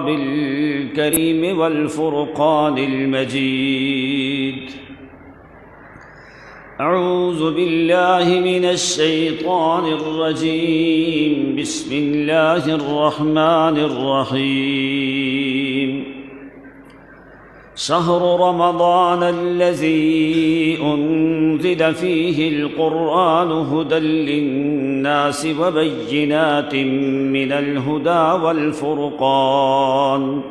بالكريم والفرقان المجيد. أعوذ بالله من الشيطان الرجيم. بسم الله الرحمن الرحيم. شهر رمضان الذي أنزل فيه القرآن هدى للناس وبينات من الهدى والفرقان،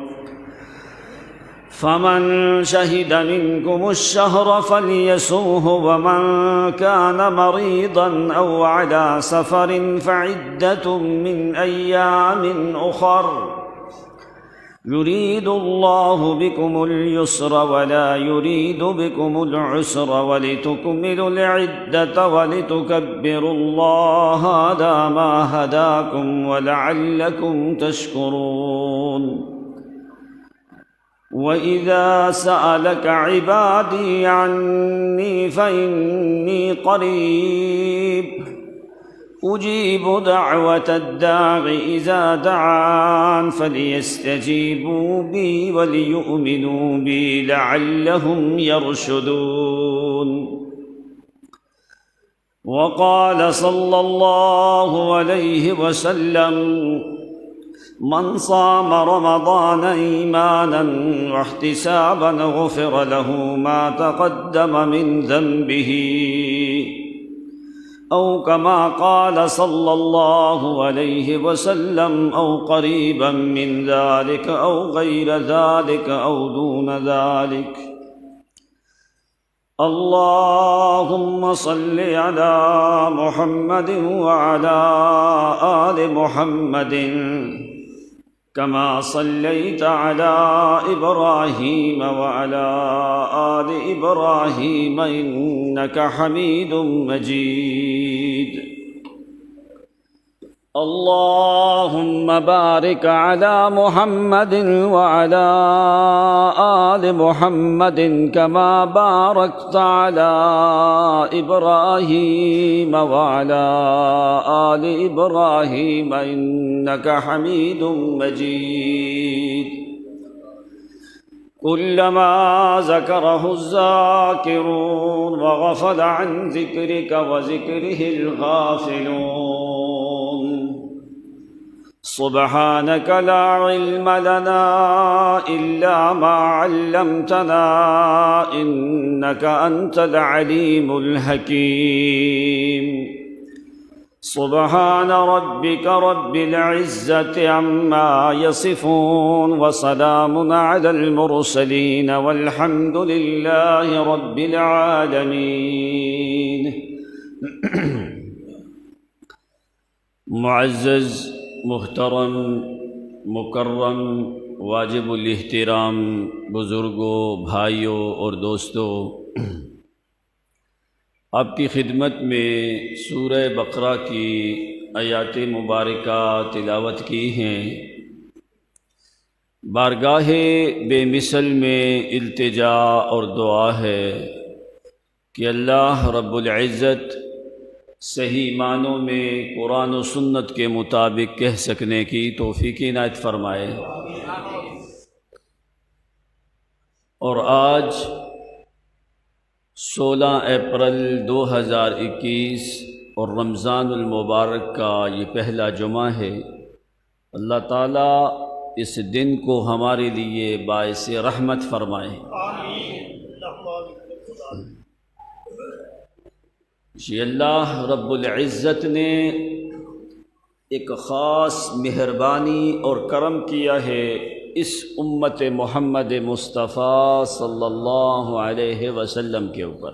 فمن شهد منكم الشهر فليصمه، ومن كان مريضا أو على سفر فعدة من أيام أخر، يريد الله بكم اليسر ولا يريد بكم العسر، ولتكملوا العدة ولتكبروا الله على ما هداكم ولعلكم تشكرون. وإذا سألك عبادي عني فإني قريب أجيب دعوة الداع إذا دعان، فليستجيبوا بي وليؤمنوا بي لعلهم يرشدون. وقال صلى الله عليه وسلم: من صام رمضان إيمانا واحتسابا غفر له ما تقدم من ذنبه، أو كما قال صلى الله عليه وسلم، أو قريبا من ذلك أو غير ذلك أو دون ذلك. اللهم صل على محمد وعلى آل محمد كما صليت على إبراهيم وعلى آل إبراهيم إنك حميد مجيد. اللهم بارك على محمد وعلى آل محمد كما باركت على إبراهيم وعلى آل إبراهيم إنك حميد مجيد. كلما ذكره الذاكرون وغفل عن ذكرك وذكره الغافلون. سبحانك لا علم لنا إلا ما علمتنا إنك أنت العليم الحكيم. سبحان ربك رب العزة عما يصفون، وسلام على المرسلين، والحمد لله رب العالمين. معزز، محترم، مکرم، واجب الاحترام بزرگوں، بھائیوں اور دوستوں، آپ کی خدمت میں سورہ بقرہ کی آیات مبارکہ تلاوت کی ہیں۔ بارگاہ بے مثل میں التجا اور دعا ہے کہ اللہ رب العزت صحیح معنوں میں قرآن و سنت کے مطابق کہہ سکنے کی توفیق عنایت فرمائے۔ اور آج 16 اپریل 2021 اور رمضان المبارک کا یہ پہلا جمعہ ہے۔ اللہ تعالیٰ اس دن کو ہمارے لیے باعث رحمت فرمائے۔ یہ اللہ رب العزت نے ایک خاص مہربانی اور کرم کیا ہے اس امت محمد مصطفیٰ صلی اللہ علیہ وسلم کے اوپر۔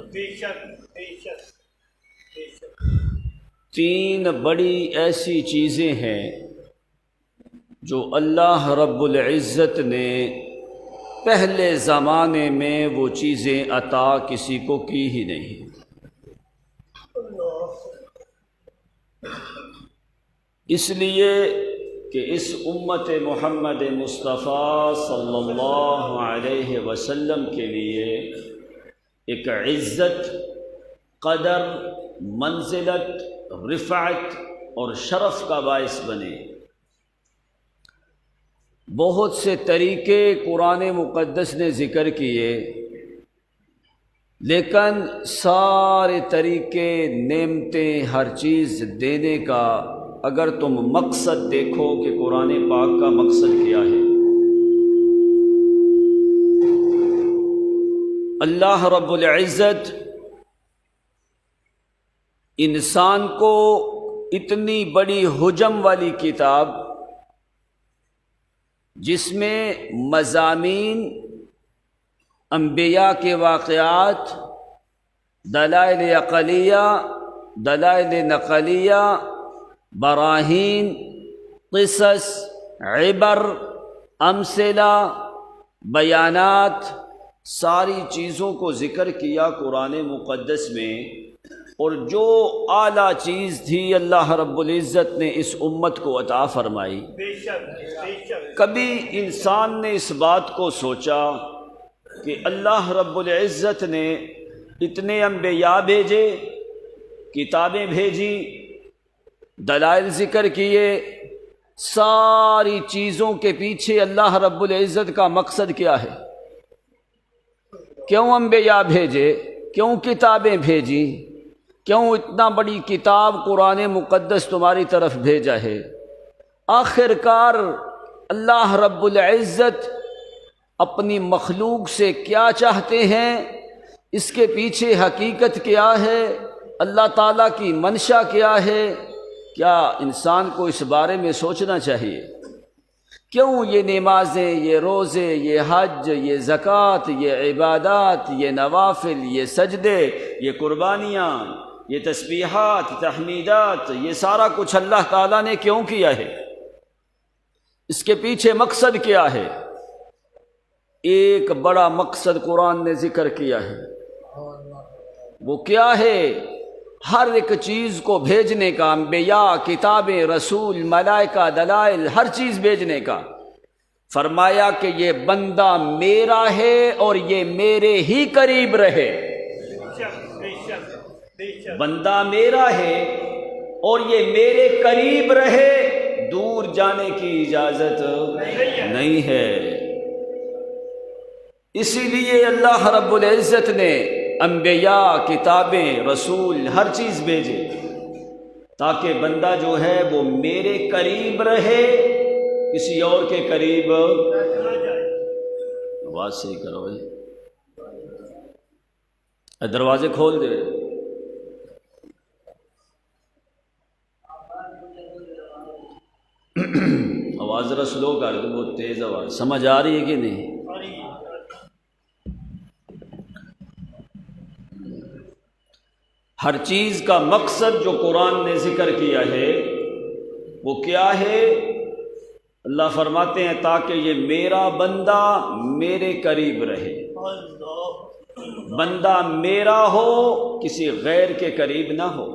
تین بڑی ایسی چیزیں ہیں جو اللہ رب العزت نے پہلے زمانے میں وہ چیزیں عطا کسی کو کی ہی نہیں۔ اس لیے کہ اس امت محمد مصطفیٰ صلی اللہ علیہ وسلم کے لیے ایک عزت، قدر، منزلت، رفعت اور شرف کا باعث بنے۔ بہت سے طریقے قرآن مقدس نے ذکر کیے، لیکن سارے طریقے، نعمتیں، ہر چیز دینے کا اگر تم مقصد دیکھو کہ قرآن پاک کا مقصد کیا ہے، اللہ رب العزت انسان کو اتنی بڑی حجم والی کتاب، جس میں مضامین، انبیاء کے واقعات، دلائل عقلیہ، دلائل نقلیہ، براہین، قصص، عبر، امثلہ، بیانات، ساری چیزوں کو ذکر کیا قرآن مقدس میں۔ اور جو اعلیٰ چیز تھی اللہ رب العزت نے اس امت کو عطا فرمائی۔ کبھی انسان نے اس بات کو سوچا کہ اللہ رب العزت نے اتنے انبیاء بھیجے، کتابیں بھیجی، دلائل ذکر کیے، ساری چیزوں کے پیچھے اللہ رب العزت کا مقصد کیا ہے؟ کیوں انبیاء بھیجے؟ کیوں کتابیں بھیجی؟ کیوں اتنا بڑی کتاب قرآن مقدس تمہاری طرف بھیجا ہے؟ آخر کار اللہ رب العزت اپنی مخلوق سے کیا چاہتے ہیں؟ اس کے پیچھے حقیقت کیا ہے؟ اللہ تعالیٰ کی منشا کیا ہے؟ کیا انسان کو اس بارے میں سوچنا چاہیے؟ کیوں یہ نمازیں، یہ روزے، یہ حج، یہ زکوٰۃ، یہ عبادات، یہ نوافل، یہ سجدے، یہ قربانیاں، یہ تسبیحات، تحمیدات، یہ سارا کچھ اللہ تعالیٰ نے کیوں کیا ہے؟ اس کے پیچھے مقصد کیا ہے؟ ایک بڑا مقصد قرآن نے ذکر کیا ہے۔ وہ کیا ہے؟ ہر ایک چیز کو بھیجنے کا، انبیاء، کتابیں، رسول، ملائکہ، دلائل، ہر چیز بھیجنے کا۔ فرمایا کہ یہ بندہ میرا ہے اور یہ میرے ہی قریب رہے۔ بندہ میرا ہے اور یہ میرے قریب رہے، دور جانے کی اجازت نہیں ہے۔ اسی لیے اللہ رب العزت نے انبیاء، کتابیں، رسول، ہر چیز بھیجے تاکہ بندہ جو ہے وہ میرے قریب رہے، کسی اور کے قریب۔ آواز صحیح کرو بھائی، دروازے کھول دے۔ آواز ذرا سلو کر دو، بہت تیز آواز، سمجھ آ رہی ہے کہ نہیں؟ ہر چیز کا مقصد جو قرآن نے ذکر کیا ہے وہ کیا ہے؟ اللہ فرماتے ہیں تاکہ یہ میرا بندہ میرے قریب رہے، بندہ میرا ہو، کسی غیر کے قریب نہ ہو۔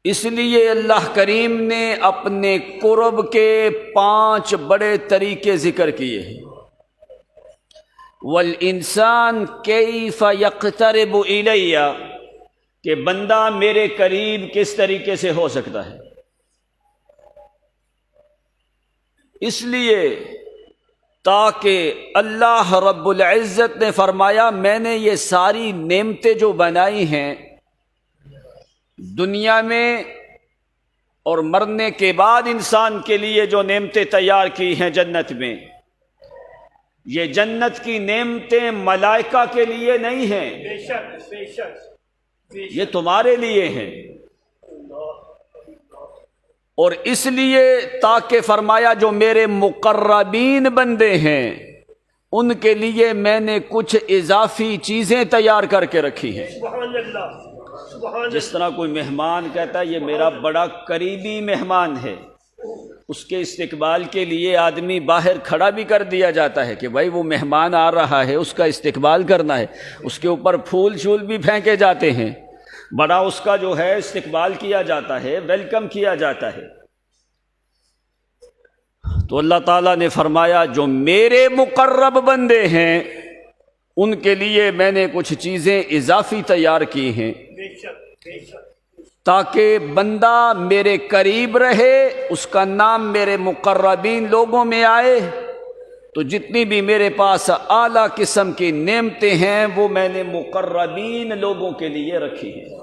اس لیے اللہ کریم نے اپنے قرب کے 5 بڑے طریقے ذکر کیے ہیں۔ والانسان کیف یقترب الی، کہ بندہ میرے قریب کس طریقے سے ہو سکتا ہے۔ اس لیے تاکہ اللہ رب العزت نے فرمایا میں نے یہ ساری نعمتیں جو بنائی ہیں دنیا میں اور مرنے کے بعد انسان کے لیے جو نعمتیں تیار کی ہیں جنت میں، یہ جنت کی نعمتیں ملائکہ کے لیے نہیں ہیں، بے شک یہ تمہارے لیے ہیں۔ اور اس لیے تاکہ فرمایا جو میرے مقربین بندے ہیں ان کے لیے میں نے کچھ اضافی چیزیں تیار کر کے رکھی ہیں۔ سبحان اللہ، سبحان اللہ۔ جس طرح کوئی مہمان کہتا ہے یہ میرا بڑا قریبی مہمان ہے، اس کے استقبال کے لیے آدمی باہر کھڑا بھی کر دیا جاتا ہے کہ بھائی وہ مہمان آ رہا ہے، اس کا استقبال کرنا ہے، اس کے اوپر پھول شول بھی پھینکے جاتے ہیں، بڑا اس کا جو ہے استقبال کیا جاتا ہے، ویلکم کیا جاتا ہے۔ تو اللہ تعالیٰ نے فرمایا جو میرے مقرب بندے ہیں ان کے لیے میں نے کچھ چیزیں اضافی تیار کی ہیں۔ بے شک، بے شک۔ تاکہ بندہ میرے قریب رہے، اس کا نام میرے مقربین لوگوں میں آئے، تو جتنی بھی میرے پاس اعلیٰ قسم کی نعمتیں ہیں وہ میں نے مقربین لوگوں کے لیے رکھی ہیں۔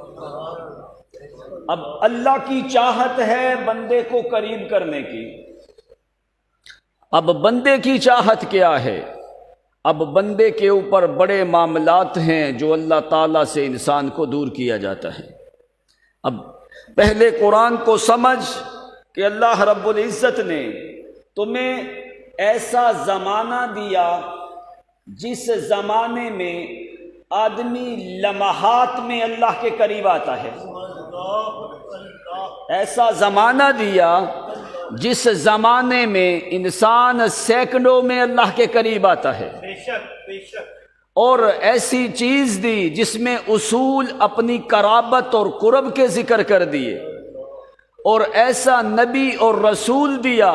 اب اللہ کی چاہت ہے بندے کو قریب کرنے کی۔ اب بندے کی چاہت کیا ہے؟ اب بندے کے اوپر بڑے معاملات ہیں جو اللہ تعالیٰ سے انسان کو دور کیا جاتا ہے۔ اب پہلے قرآن کو سمجھ کہ اللہ رب العزت نے تمہیں ایسا زمانہ دیا جس زمانے میں آدمی لمحات میں اللہ کے قریب آتا ہے، ایسا زمانہ دیا جس زمانے میں انسان سیکنڈوں میں اللہ کے قریب آتا ہے، بے شک بے شک، اور ایسی چیز دی جس میں اصول اپنی قرابت اور قرب کے ذکر کر دیے، اور ایسا نبی اور رسول دیا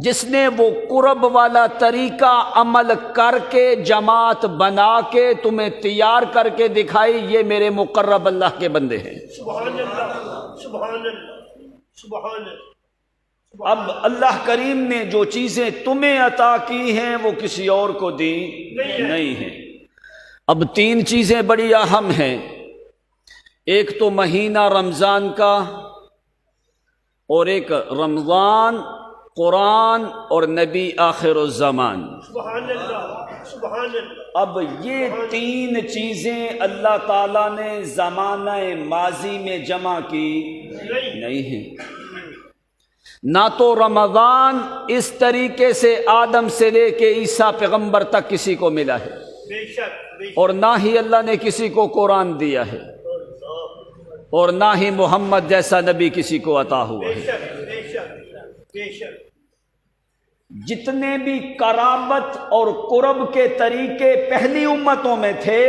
جس نے وہ قرب والا طریقہ عمل کر کے جماعت بنا کے تمہیں تیار کر کے دکھائی، یہ میرے مقرب اللہ کے بندے ہیں۔ سبحان اللہ سبحان اللہ سبحان اللہ۔ اب اللہ کریم نے جو چیزیں تمہیں عطا کی ہیں وہ کسی اور کو دی نہیں ہیں۔ اب تین چیزیں بڑی اہم ہیں، ایک تو مہینہ رمضان کا، اور ایک رمضان، قرآن اور نبی آخر الزمان۔ سبحان اللہ سبحان اللہ۔ اب یہ تین چیزیں اللہ تعالیٰ نے زمانہ ماضی میں جمع کی نہیں ہیں۔ نہ تو رمضان اس طریقے سے آدم سے لے کے عیسیٰ پیغمبر تک کسی کو ملا ہے، بے شک بے شک، اور نہ ہی اللہ نے کسی کو قرآن دیا ہے، اور نہ ہی محمد جیسا نبی کسی کو عطا ہوا بے ہے۔ شک بے شک بے شک۔ جتنے بھی قرابت اور قرب کے طریقے پہلی امتوں میں تھے،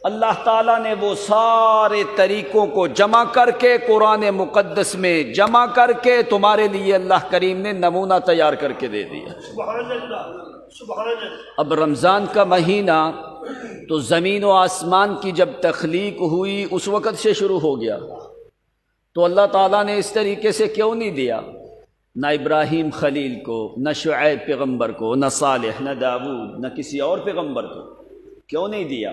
اللہ تعالیٰ نے وہ سارے طریقوں کو جمع کر کے قرآن مقدس میں جمع کر کے تمہارے لیے اللہ کریم نے نمونہ تیار کر کے دے دیا۔ سبحان اللہ سبحان اللہ۔ اب رمضان کا مہینہ تو زمین و آسمان کی جب تخلیق ہوئی اس وقت سے شروع ہو گیا، تو اللہ تعالیٰ نے اس طریقے سے کیوں نہیں دیا؟ نہ ابراہیم خلیل کو، نہ شعیب پیغمبر کو، نہ صالح، نہ داؤد، نہ کسی اور پیغمبر کو کیوں نہیں دیا؟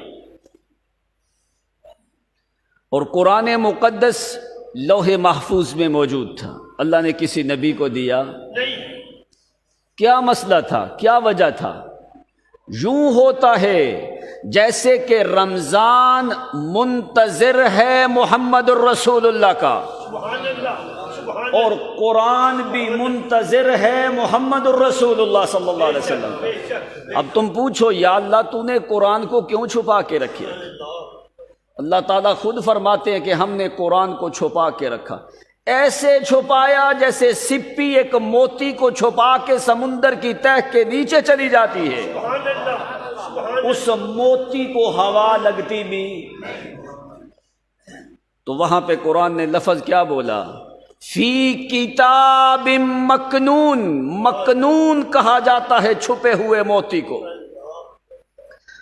اور قرآن مقدس لوح محفوظ میں موجود تھا، اللہ نے کسی نبی کو دیا نہیں، کیا مسئلہ تھا؟ کیا وجہ تھا؟ یوں ہوتا ہے جیسے کہ رمضان منتظر ہے محمد الرسول اللہ کا، سبحان اللہ سبحان اور قرآن بھی منتظر ہے محمد الرسول اللہ صلی اللہ علیہ وسلم کا۔ بے شک۔ اب تم پوچھو یا اللہ تو نے قرآن کو کیوں چھپا کے رکھا؟ اللہ تعالیٰ خود فرماتے ہیں کہ ہم نے قرآن کو چھپا کے رکھا، ایسے چھپایا جیسے سپی ایک موتی کو چھپا کے سمندر کی تہ کے نیچے چلی جاتی ہے، سبحان اللہ سبحان اللہ۔ اس موتی کو ہوا لگتی بھی تو وہاں پہ قرآن نے لفظ کیا بولا؟ فی کتاب مکنون، مکنون کہا جاتا ہے چھپے ہوئے موتی کو۔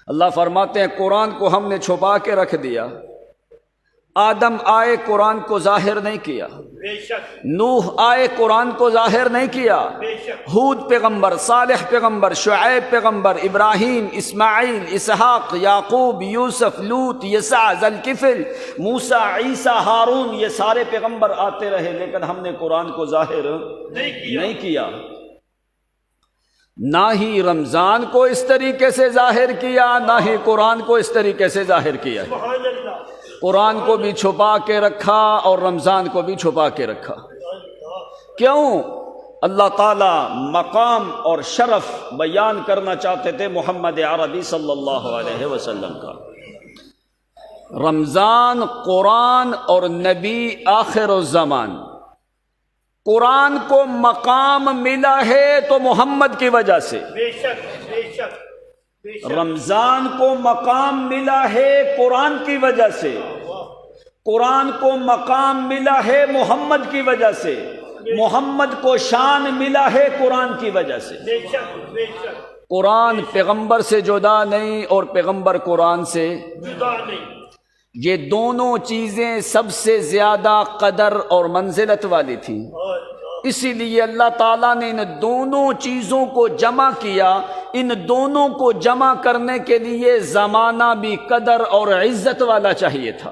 اللہ فرماتے ہیں قرآن کو ہم نے چھپا کے رکھ دیا، آدم آئے قرآن کو ظاہر نہیں کیا، بے شک نوح آئے قرآن کو ظاہر نہیں کیا، بے شک ہود پیغمبر، صالح پیغمبر، شعیب پیغمبر، ابراہیم، اسماعیل، اسحاق، یعقوب، یوسف، لوط، یسع، ذوالکفل، موسیٰ، عیسیٰ، ہارون، یہ سارے پیغمبر آتے رہے، لیکن ہم نے قرآن کو ظاہر نہیں کیا۔ نہ ہی رمضان کو اس طریقے سے ظاہر کیا، نہ ہی قرآن کو اس طریقے سے ظاہر کیا۔ سبحان اللہ۔ قرآن کو بھی چھپا کے رکھا اور رمضان کو بھی چھپا کے رکھا۔ کیوں؟ اللہ تعالیٰ مقام اور شرف بیان کرنا چاہتے تھے محمد عربی صلی اللہ علیہ وسلم کا۔ رمضان، قرآن اور نبی آخر الزمان۔ قرآن کو مقام ملا ہے تو محمد کی وجہ سے، بے شک بے شک بے شک۔ رمضان کو مقام ملا ہے قرآن کی وجہ سے، قرآن کو مقام ملا ہے محمد کی وجہ سے، محمد کو شان ملا ہے قرآن کی وجہ سے۔ بے شک بے شک۔ قرآن پیغمبر سے جدا نہیں اور پیغمبر قرآن سے جدا نہیں۔ یہ دونوں چیزیں سب سے زیادہ قدر اور منزلت والی تھیں، اسی لیے اللہ تعالیٰ نے ان دونوں چیزوں کو جمع کیا۔ ان دونوں کو جمع کرنے کے لیے زمانہ بھی قدر اور عزت والا چاہیے تھا،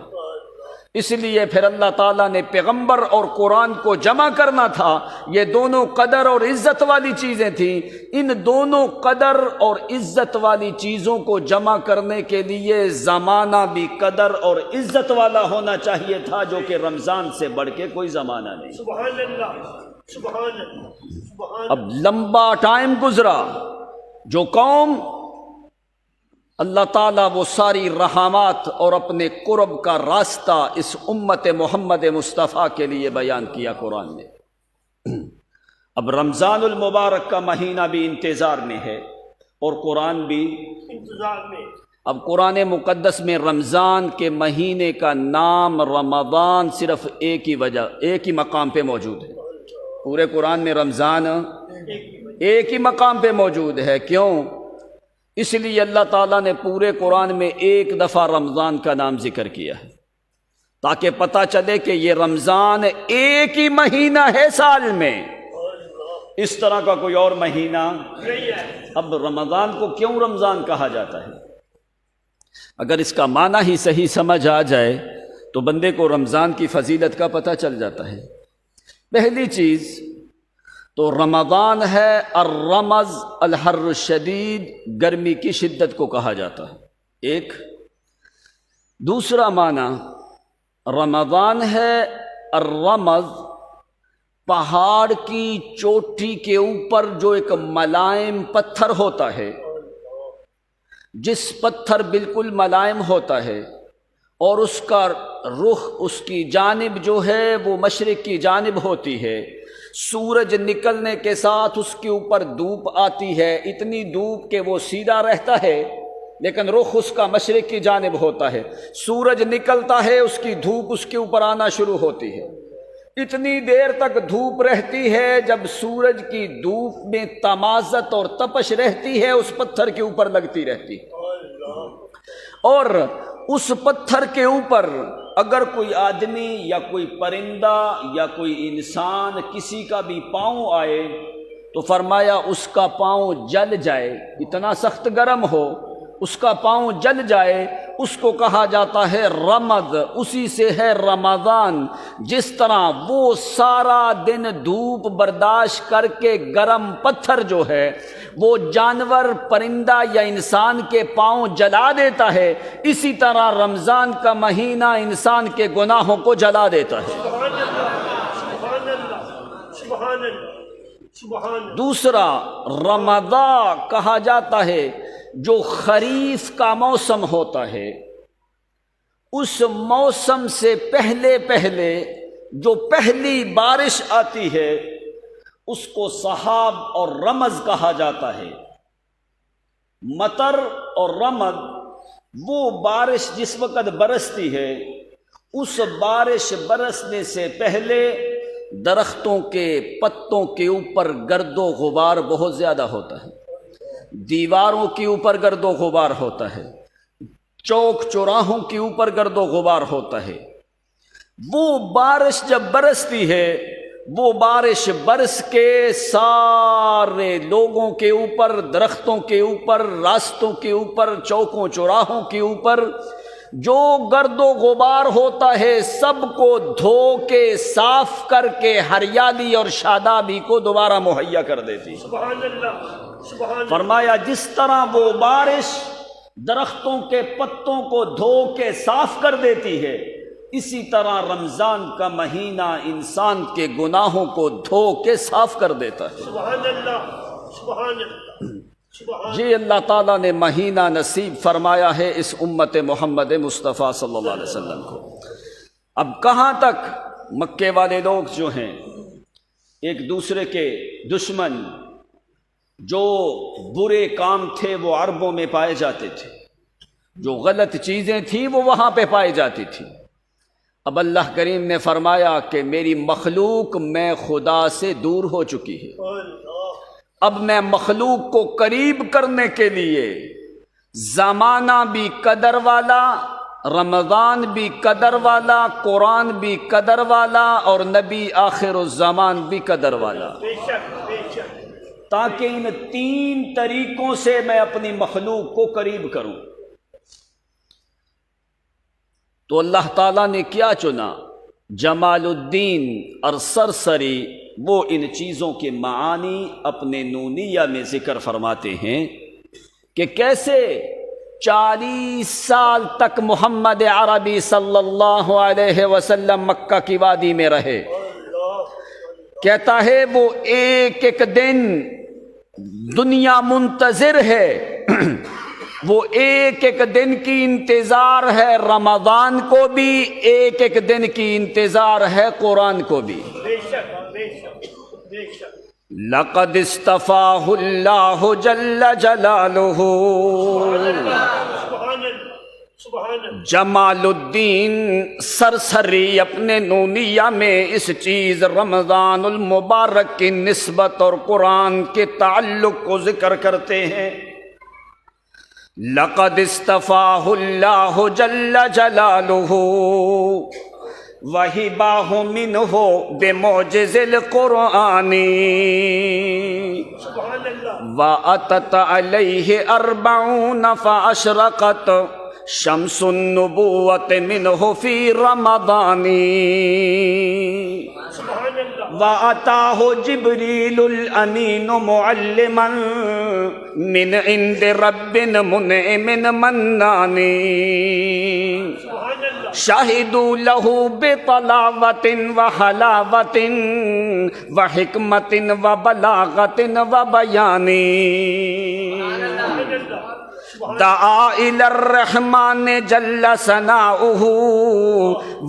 اس لیے پھر اللہ تعالیٰ نے پیغمبر اور قرآن کو جمع کرنا تھا۔ یہ دونوں قدر اور عزت والی چیزیں تھیں، ان دونوں قدر اور عزت والی چیزوں کو جمع کرنے کے لیے زمانہ بھی قدر اور عزت والا ہونا چاہیے تھا، جو کہ رمضان سے بڑھ کے کوئی زمانہ نہیں۔ سبحان اللہ، سبحان اللہ، سبحان اب لمبا ٹائم گزرا، جو قوم اللہ تعالیٰ وہ ساری رحمات اور اپنے قرب کا راستہ اس امت محمد مصطفیٰ کے لیے بیان کیا قرآن نے۔ اب رمضان المبارک کا مہینہ بھی انتظار میں ہے اور قرآن بھی انتظار میں۔ اب قرآن مقدس میں رمضان کے مہینے کا نام رمضان صرف ایک ہی مقام پہ موجود ہے۔ پورے قرآن میں رمضان ایک ہی مقام پہ موجود ہے۔ کیوں؟ اس لیے اللہ تعالیٰ نے پورے قرآن میں ایک دفعہ رمضان کا نام ذکر کیا ہے، تاکہ پتہ چلے کہ یہ رمضان ایک ہی مہینہ ہے سال میں، اس طرح کا کوئی اور مہینہ نہیں ہے۔ اب رمضان کو کیوں رمضان کہا جاتا ہے؟ اگر اس کا معنی ہی صحیح سمجھ آ جائے تو بندے کو رمضان کی فضیلت کا پتہ چل جاتا ہے۔ پہلی چیز تو رمضان ہے الرمض الحر الشدید، گرمی کی شدت کو کہا جاتا ہے ایک۔ دوسرا معنی رمضان ہے الرمض، پہاڑ کی چوٹی کے اوپر جو ایک ملائم پتھر ہوتا ہے، جس پتھر بالکل ملائم ہوتا ہے اور اس کا رخ اس کی جانب جو ہے وہ مشرق کی جانب ہوتی ہے، سورج نکلنے کے ساتھ اس کے اوپر دھوپ آتی ہے، اتنی دھوپ کہ وہ سیدھا رہتا ہے لیکن رخ اس کا مشرق کی جانب ہوتا ہے، سورج نکلتا ہے اس کی دھوپ اس کے اوپر آنا شروع ہوتی ہے، اتنی دیر تک دھوپ رہتی ہے جب سورج کی دھوپ میں تمازت اور تپش رہتی ہے، اس پتھر کے اوپر لگتی رہتی ہے، اور اس پتھر کے اوپر اگر کوئی آدمی یا کوئی پرندہ یا کوئی انسان کسی کا بھی پاؤں آئے تو فرمایا اس کا پاؤں جل جائے، اتنا سخت گرم ہو اس کا پاؤں جل جائے، اس کو کہا جاتا ہے رمض، اسی سے ہے رمضان۔ جس طرح وہ سارا دن دھوپ برداشت کر کے گرم پتھر جو ہے وہ جانور پرندہ یا انسان کے پاؤں جلا دیتا ہے، اسی طرح رمضان کا مہینہ انسان کے گناہوں کو جلا دیتا ہے۔ سبحان اللہ، سبحان اللہ، سبحان اللہ، سبحان اللہ۔ دوسرا رمضان کہا جاتا ہے جو خریف کا موسم ہوتا ہے، اس موسم سے پہلے جو پہلی بارش آتی ہے اس کو سحاب اور رمض کہا جاتا ہے۔ مطر اور رمض وہ بارش جس وقت برستی ہے، اس بارش برسنے سے پہلے درختوں کے پتوں کے اوپر گرد و غبار بہت زیادہ ہوتا ہے، دیواروں کے اوپر گرد و غبار ہوتا ہے، چوک چوراہوں کے اوپر گرد و غبار ہوتا ہے۔ وہ بارش جب برستی ہے، وہ بارش برس کے سارے لوگوں کے اوپر، درختوں کے اوپر، راستوں کے اوپر، چوکوں چوراہوں کے اوپر جو گرد و غبار ہوتا ہے سب کو دھو کے صاف کر کے ہریالی اور شادابی کو دوبارہ مہیا کر دیتی۔ سبحان اللہ، سبحان اللہ۔ فرمایا جس طرح وہ بارش درختوں کے پتوں کو دھو کے صاف کر دیتی ہے، اسی طرح رمضان کا مہینہ انسان کے گناہوں کو دھو کے صاف کر دیتا ہے۔ سبحان اللہ، سبحان اللہ، سبحان یہ اللہ تعالیٰ نے مہینہ نصیب فرمایا ہے اس امت محمد مصطفیٰ صلی اللہ علیہ وسلم کو۔ اب کہاں تک مکے والے لوگ جو ہیں ایک دوسرے کے دشمن، جو برے کام تھے وہ عربوں میں پائے جاتے تھے، جو غلط چیزیں تھیں وہ وہاں پہ پائی جاتی تھی۔ اب اللہ کریم نے فرمایا کہ میری مخلوق میں خدا سے دور ہو چکی ہے، اللہ۔ اب میں مخلوق کو قریب کرنے کے لیے زمانہ بھی قدر والا رمضان بھی قدر والا، قرآن بھی قدر والا، اور نبی آخر الزمان بھی قدر والا، بے شک بے شک، تاکہ ان تین طریقوں سے میں اپنی مخلوق کو قریب کروں۔ تو اللہ تعالیٰ نے کیا چنا؟ جمال الدین اور سرسری وہ ان چیزوں کے معانی اپنے نونیہ میں ذکر فرماتے ہیں کہ کیسے 40 سال تک محمد عربی صلی اللہ علیہ وسلم مکہ کی وادی میں رہے۔ کہتا ہے وہ ایک ایک دن دنیا منتظر ہے، وہ ایک ایک دن کی انتظار ہے رمضان کو بھی، ایک ایک دن کی انتظار ہے قرآن کو بھی۔ بے شک بے شک بے شک، لقد اصطفاہ اللہ جل جلالہ سبحان اللہ سبحان اللہ، جمال الدین سرسری اپنے نونیہ میں اس چیز رمضان المبارک کی نسبت اور قرآن کے تعلق کو ذکر کرتے ہیں۔ لقد اصطفاہ اللہ جل جلالہ وَهِبَاهُ مِنْهُ بِمُعْجِزِ الْقُرْآنِ سبحان اللہ، وَأَتَتْ عَلَيْهِ 40 فَأَشْرَقَتْ شَمْسُ النُّبُوَّةِ مِنْهُ فِي رَمَضَانِ سبحان اللہ، وَأَتَاهُ جِبْرِيلُ الْأَمِينُ مُعَلِّمًا مِنْ عِنْدِ رَبٍّ مُنْعِمٍ مَنَّانٍ سبحان اللہ، شاہدوا لہ بطلاوۃ وحلاوۃ وحکمۃ وبلاغۃ وبیان، دعا الی الرحمن جل ثناؤہ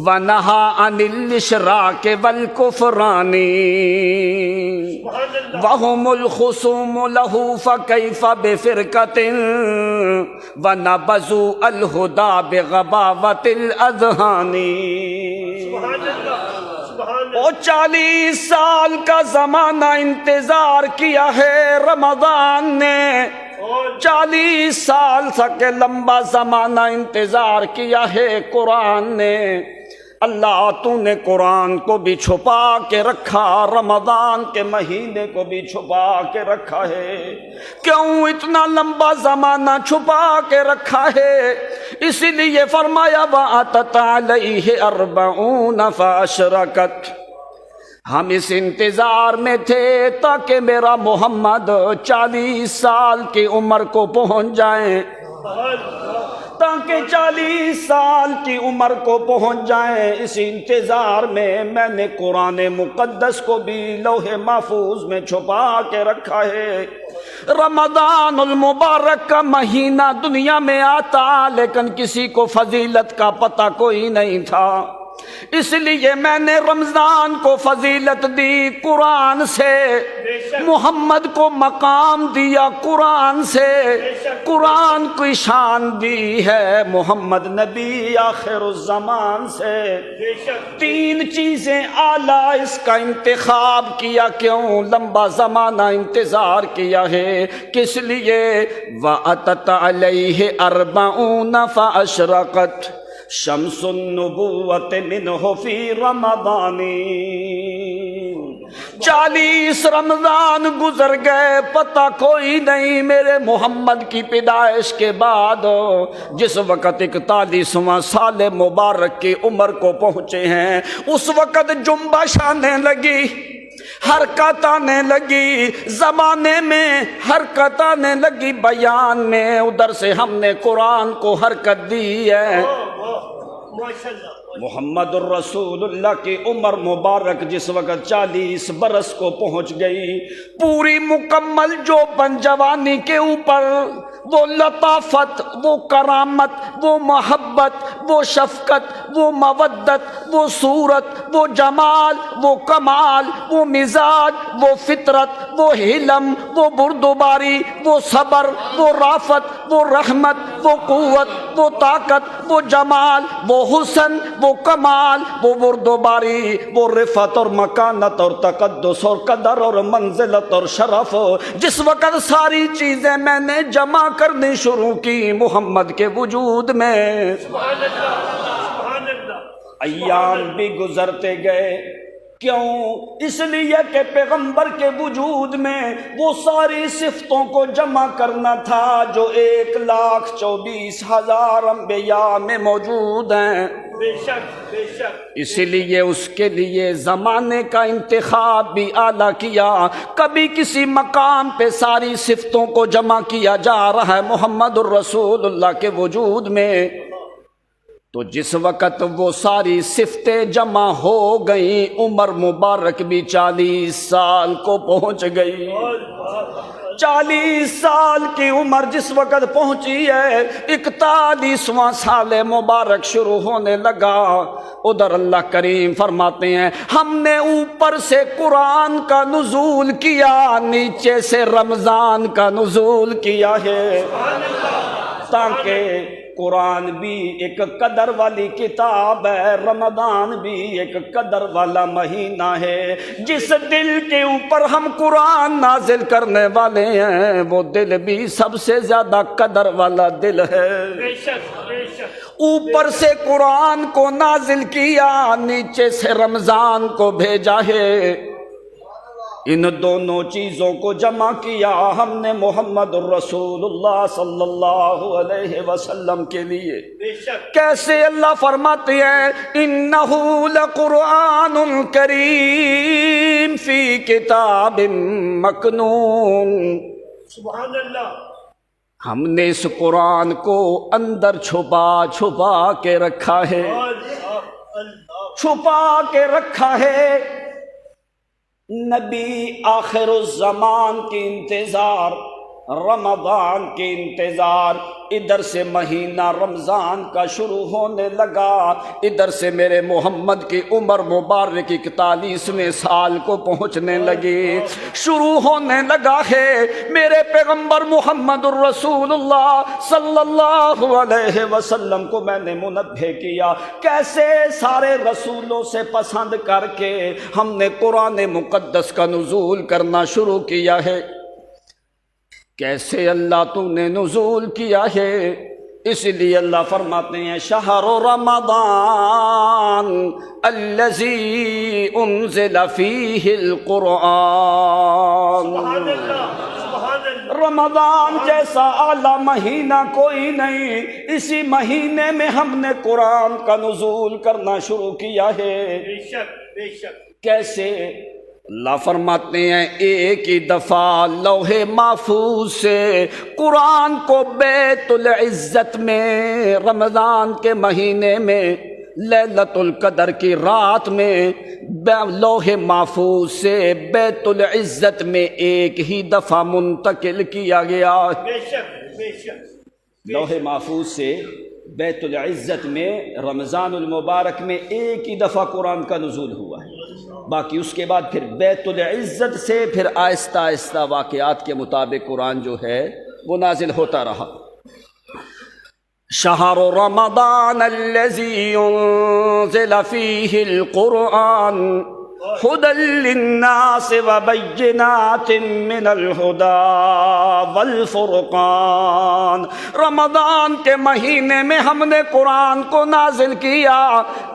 ونہا عن الاشراک والکفران، وہم الخصوم لہ فکیف بفرقۃ ونبذوا الہدی بغباوۃ الاذہان۔ سبحان اللہ سبحان اللہ، او 40 سال کا زمانہ انتظار کیا ہے رمضان نے، 40 سال سے لمبا زمانہ انتظار کیا ہے قرآن نے۔ اللہ تو نے قرآن کو بھی چھپا کے رکھا، رمضان کے مہینے کو بھی چھپا کے رکھا ہے۔ کیوں اتنا لمبا زمانہ چھپا کے رکھا ہے؟ اس لیے فرمایا وَأَتَتْ عَلَيْهِ 40 فَأَشْرَقَتْ، ہم اس انتظار میں تھے تاکہ میرا محمد 40 سال کی عمر کو پہنچ جائیں، تاکہ 40 سال کی عمر کو پہنچ جائیں۔ اس انتظار میں نے قرآن مقدس کو بھی لوح محفوظ میں چھپا کے رکھا ہے۔ رمضان المبارک کا مہینہ دنیا میں آتا لیکن کسی کو فضیلت کا پتہ کوئی نہیں تھا، اس لیے میں نے رمضان کو فضیلت دی قرآن سے، محمد کو مقام دیا قرآن سے، قرآن کی شان دی ہے محمد نبی آخر الزمان سے۔ تین چیزیں اعلیٰ اس کا انتخاب کیا، کیوں لمبا زمانہ انتظار کیا ہے، کس لیے؟ وَأَتَتْ عَلَيْهِ 40 فَأَشْرَقَتْ شمس النبوت منہ فی رمضان۔ 40 رمضان گزر گئے، پتہ کوئی نہیں میرے محمد کی پیدائش کے بعد جس وقت 41واں سال مبارک کی عمر کو پہنچے ہیں، اس وقت جنبش آنے لگی، حرکت آنے لگی، زمانے میں حرکت آنے لگی، بیان میں ادھر سے ہم نے قرآن کو حرکت دی ہے۔ محمد الرسول اللہ کی عمر مبارک جس وقت 40 برس کو پہنچ گئی، پوری مکمل جو جوانی کے اوپر وہ لطافت، وہ کرامت، وہ محبت، وہ شفقت، وہ مودت، وہ صورت، وہ جمال، وہ کمال، وہ مزاج، وہ فطرت، وہ حلم، وہ بردباری، وہ صبر، وہ رافت، وہ رحمت، وہ قوت، وہ طاقت، وہ جمال، وہ حسن، وہ کمال، وہ برد و باری، وہ رفعت اور مکانت اور تقدس اور قدر اور منزلت اور شرف، جس وقت ساری چیزیں میں نے جمع کرنی شروع کی محمد کے وجود میں، سبحان اللہ، سبحان اللہ، ایام بھی گزرتے گئے۔ کیوں؟ اس لیے کہ پیغمبر کے وجود میں وہ ساری صفتوں کو جمع کرنا تھا جو 1,24,000 انبیاء میں موجود ہیں۔ بے شک بے شک، اسی لیے اس کے لیے زمانے کا انتخاب بھی اعلیٰ کیا۔ کبھی کسی مقام پہ ساری صفتوں کو جمع کیا جا رہا ہے محمد الرسول اللہ کے وجود میں، تو جس وقت وہ ساری صفتیں جمع ہو گئیں عمر مبارک بھی 40 سال کو پہنچ گئی۔ 40 سال کی عمر جس وقت پہنچی ہے، 41واں سال مبارک شروع ہونے لگا۔ ادھر اللہ کریم فرماتے ہیں ہم نے اوپر سے قرآن کا نزول کیا، نیچے سے رمضان کا نزول کیا ہے، تاکہ قرآن بھی ایک قدر والی کتاب ہے، رمضان بھی ایک قدر والا مہینہ ہے۔ جس دل کے اوپر ہم قرآن نازل کرنے والے ہیں وہ دل بھی سب سے زیادہ قدر والا دل ہے۔ بے شک بے شک، اوپر سے قرآن کو نازل کیا، نیچے سے رمضان کو بھیجا ہے۔ ان دونوں چیزوں کو جمع کیا ہم نے محمد الرسول اللہ صلی اللہ علیہ وسلم کے لیے۔ بے شک، کیسے؟ اللہ فرماتے ہیں انہ لقرآن کریم فی کتاب مکنون، سبحان اللہ، ہم نے اس قرآن کو اندر چھپا چھپا کے رکھا ہے، اللہ اللہ، چھپا کے رکھا ہے۔ نبی آخر الزمان کی انتظار، رمضان کی انتظار، ادھر سے مہینہ رمضان کا شروع ہونے لگا، ادھر سے میرے محمد کی عمر مبارک 41ویں سال کو پہنچنے لگی، شروع ہونے لگا ہے۔ میرے پیغمبر محمد الرسول اللہ صلی اللہ علیہ وسلم کو میں نے منبہ کیا کیسے سارے رسولوں سے پسند کر کے ہم نے قرآن مقدس کا نزول کرنا شروع کیا ہے۔ کیسے اللہ تو نے نزول کیا ہے؟ اس لیے اللہ فرماتے ہیں شہر رمضان الذی انزل فیہ القرآن، سبحان اللہ، سبحان اللہ، رمضان جیسا اعلیٰ مہینہ کوئی نہیں، اسی مہینے میں ہم نے قرآن کا نزول کرنا شروع کیا ہے۔ بے شک بے شک، کیسے؟ اللہ فرماتے ہیں ایک ہی دفعہ لوح محفوظ سے قرآن کو بیت العزت میں رمضان کے مہینے میں لیلۃ القدر کی رات میں لوح محفوظ سے بیت العزت میں ایک ہی دفعہ منتقل کیا گیا۔ بے شک بے شک، لوح محفوظ سے بیت العزت میں رمضان المبارک میں ایک ہی دفعہ قرآن کا نزول ہوا ہے، باقی اس کے بعد پھر بیت العزت سے پھر آہستہ آہستہ واقعات کے مطابق قرآن جو ہے وہ نازل ہوتا رہا۔ شہر رمضان الذی انزل فیہ القرآن هدى للناس وبينات من الهدى والفرقان، رمضان کے مہینے میں ہم نے قرآن کو نازل کیا۔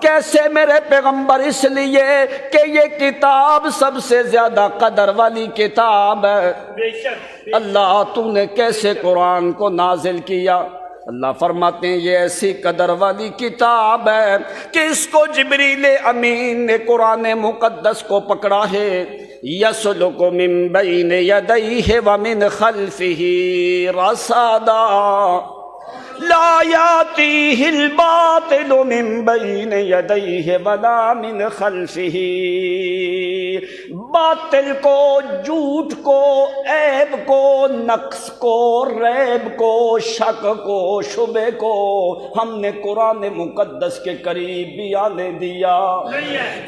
کیسے میرے پیغمبر؟ اس لیے کہ یہ کتاب سب سے زیادہ قدر والی کتاب ہے۔ بے شک، اللہ تو نے کیسے قرآن کو نازل کیا؟ اللہ فرماتے ہیں یہ ایسی قدر والی کتاب ہے کہ اس کو جبریل امین نے قرآن مقدس کو پکڑا ہے، یسلک من بین یدیہ ومن خلفہ رصدا لا یاتیہ الباطل من بین یدیہ ولا من خلفہ، باطل کو، جھوٹ کو، عیب کو، نقص کو، ریب کو، شک کو، شبہ کو ہم نے قرآن مقدس کے قریب بھی آنے دیا۔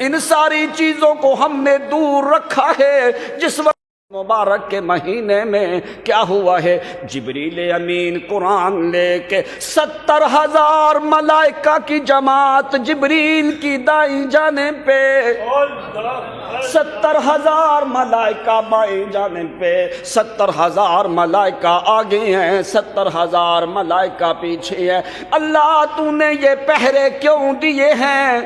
ان ساری چیزوں کو ہم نے دور رکھا ہے۔ جس وقت مبارک کے مہینے میں کیا ہوا ہے؟ جبریل امین قرآن لے کے 70,000 ملائکہ کی جماعت جبریل کی دائیں جانب پہ، 70,000 ملائکہ بائیں جانب پہ، 70,000 ملائکہ آگے ہیں، 70,000 ملائکہ پیچھے ہیں۔ اللہ تو نے یہ پہرے کیوں دیے ہیں؟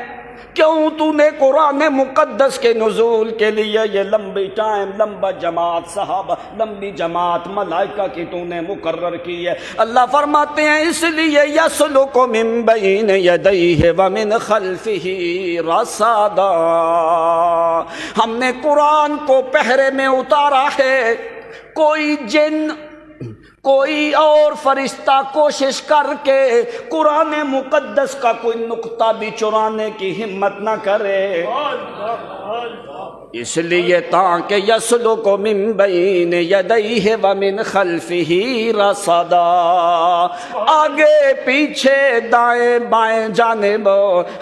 کیوں تو نے قرآن مقدس کے نزول کے لیے یہ لمبی ٹائم، لمبا جماعت صحابہ، لمبی جماعت ملائکہ کی تو نے مقرر کی ہے؟ اللہ فرماتے ہیں اس لیے یسلک من بین یدیہ ومن خلفہ رصدا، ہم نے قرآن کو پہرے میں اتارا ہے۔ کوئی جن، کوئی اور فرشتہ کوشش کر کے قرآن مقدس کا کوئی نقطہ بھی چرانے کی ہمت نہ کرے، اس لیے تاکہ یسلک من بین یدیہ ومن خلفہ رصدا، آگے پیچھے دائیں بائیں جانب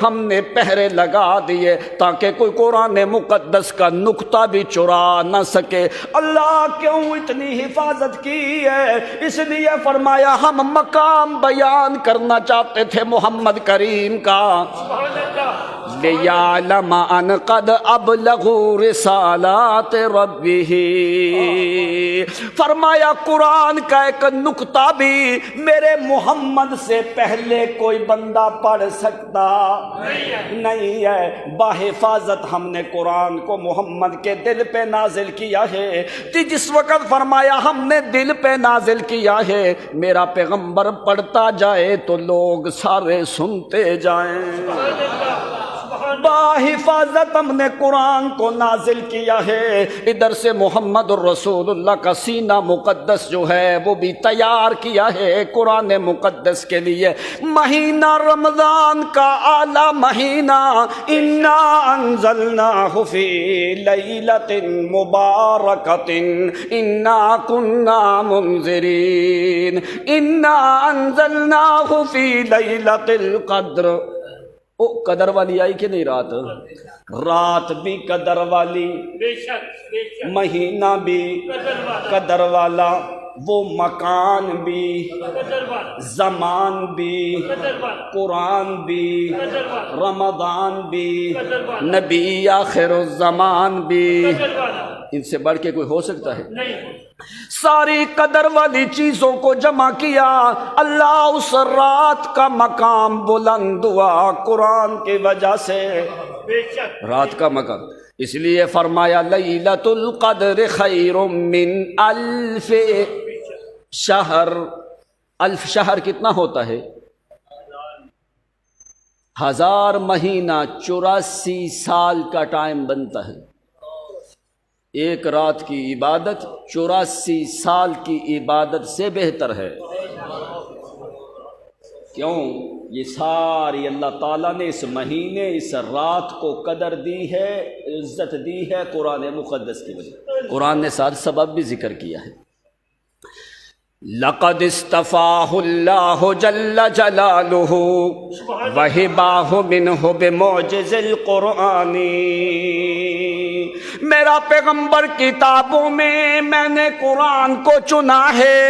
ہم نے پہرے لگا دیے تاکہ کوئی قرآن مقدس کا نقطہ بھی چرا نہ سکے۔ اللہ کیوں اتنی حفاظت کی ہے؟ اس لیے فرمایا ہم مقام بیان کرنا چاہتے تھے محمد کریم کا، لِيَعْلَمَ أَنْ قَدْ أَبْلَغُوا رِسَالَاتِ رَبِّهِ، فرمایا قرآن کا ایک نقطہ بھی میرے محمد سے پہلے کوئی بندہ پڑھ سکتا نہیں ہے۔ باحفاظت ہم نے قرآن کو محمد کے دل پہ نازل کیا ہے، جس وقت فرمایا ہم نے دل پہ نازل کیا ہے، میرا پیغمبر پڑھتا جائے تو لوگ سارے سنتے جائیں۔ باحفاظت ہم نے قرآن کو نازل کیا ہے، ادھر سے محمد الرسول اللہ کا سینہ مقدس جو ہے وہ بھی تیار کیا ہے قرآن مقدس کے لیے۔ مہینہ رمضان کا اعلیٰ مہینہ، انا انزلناہ فی لیلۃ مبارکۃ انا کنا منذرین، انا انزلناہ فی لیلۃ القدر۔ او قدر والی آئی کہ نہیں رات؟ رات بھی قدر والی، مہینہ بھی قدر والا، وہ مکان بھی، زمان بھی، قرآن بھی، رمضان بھی، نبی آخر الزمان بھی، ان سے بڑھ کے کوئی ہو سکتا ہے؟ ساری قدر والی چیزوں کو جمع کیا، اللہ اس رات کا مقام بلند ہوا قرآن کی وجہ سے، رات کا مقام۔ اس لیے فرمایا لیلۃ القدر خیر من الف شہر۔ الف شہر کتنا ہوتا ہے؟ 1000 مہینہ، 84 سال کا ٹائم بنتا ہے۔ ایک رات کی عبادت 84 سال کی عبادت سے بہتر ہے۔ کیوں؟ یہ ساری اللہ تعالیٰ نے اس مہینے، اس رات کو قدر دی ہے، عزت دی ہے قرآن مقدس کی وجہ۔ قرآن نے ساتھ سبب بھی ذکر کیا ہے۔ لقد اصطفاہ اللہ جل جلالہ وہباہ منہ بمعجز القرآن، میرا پیغمبر کتابوں میں نے قرآن کو چنا ہے،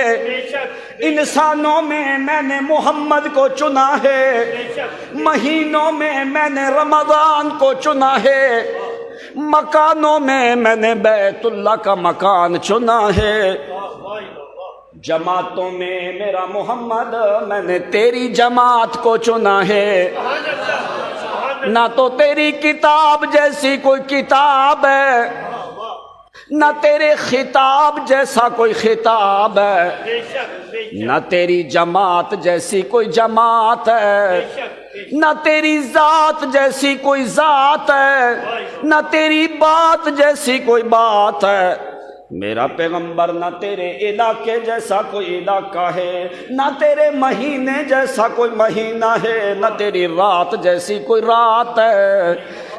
انسانوں میں نے محمد کو چنا ہے، مہینوں میں نے رمضان کو چنا ہے، مکانوں میں نے بیت اللہ کا مکان چنا ہے، جماعتوں میں میرا محمد، میں نے تیری جماعت کو چنا ہے۔ نہ تو تیری کتاب جیسی کوئی کتاب ہے، نہ تیرے خطاب جیسا کوئی خطاب ہے، نہ تیری جماعت جیسی کوئی جماعت ہے، نہ تیری ذات جیسی کوئی ذات ہے، نہ تیری بات جیسی کوئی بات ہے۔ میرا پیغمبر نہ تیرے علاقے جیسا کوئی علاقہ ہے، نہ تیرے مہینے جیسا کوئی مہینہ ہے، نہ تیری رات جیسی کوئی رات ہے۔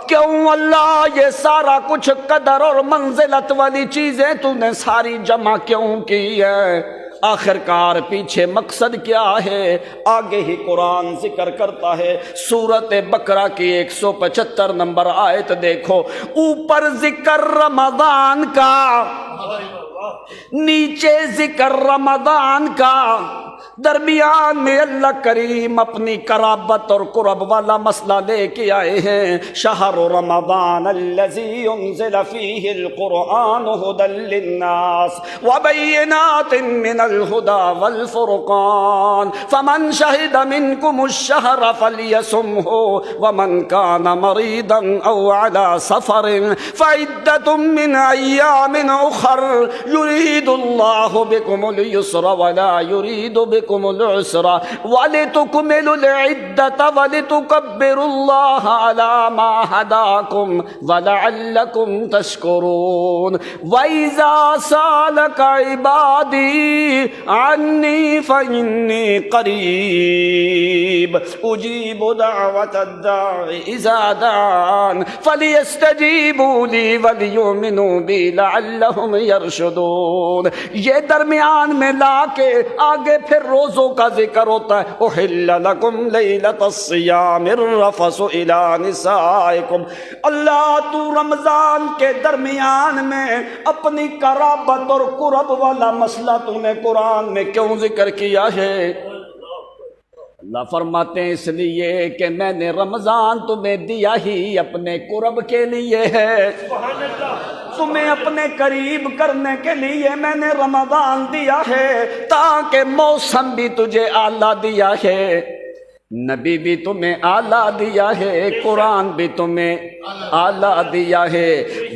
کیوں اللہ یہ سارا کچھ قدر اور منزلت والی چیزیں تو نے ساری جمع کیوں کی ہے؟ آخر کار پیچھے مقصد کیا ہے؟ آگے ہی قرآن ذکر کرتا ہے، سورۃ بقرہ کی 175 نمبر آیت دیکھو، اوپر ذکر رمضان کا، نیچے ذکر رمضان کا، درمیان میں اللہ کریم اپنی قرابت اور قرب والا مسئلہ لے کے آئے ہیں۔ شہر رمضان الذی انزل فیہ القرآن ھدی للناس وبینات من الھدی والفرقان فمن شہد منکم الشہر فلیصمہ ومن کان مریضا او علی سفر فعدۃ من ایام اخر یرید اللہ بکم اليسر ولا یرید بکم العسر ولتکملوا العدة ولتکبروا اللہ علی ما ہداکم ولعلکم تشکرون وَإِذَا سَأَلَكَ عِبَادِي عَنِّي فَإِنِّي قَرِيبٌ أُجِيبُ دَعْوَةَ الدَّاعِ إِذَا دَعَانِ فَلْيَسْتَجِيبُوا لِي وَلْيُؤْمِنُوا بِي لَعَلَّهُمْ يَرْشُدُونَ۔ یہ درمیان میں لا کے آگے پھر روزوں کا ذکر ہوتا ہے۔ أُحِلَّ لَكُمْ لَيْلَةَ الصِّيَامِ الرَّفَثُ إِلَىٰ نِسَائِكُمْ۔ اللہ تو رمضان کے درمیان میں اپنی قرابت اور قرب والا مسئلہ تو نے قرآن میں کیوں ذکر کیا ہے؟ اللہ فرماتے ہیں اس لیے کہ میں نے رمضان تمہیں دیا ہی اپنے قرب کے لیے ہے، تمہیں اپنے قریب کرنے کے لیے میں نے رمضان دیا ہے، تاکہ موسم بھی تجھے اعلیٰ دیا ہے، نبی بھی تمہیں اعلیٰ دیا ہے، قرآن بھی تمہیں اعلیٰ دیا ہے۔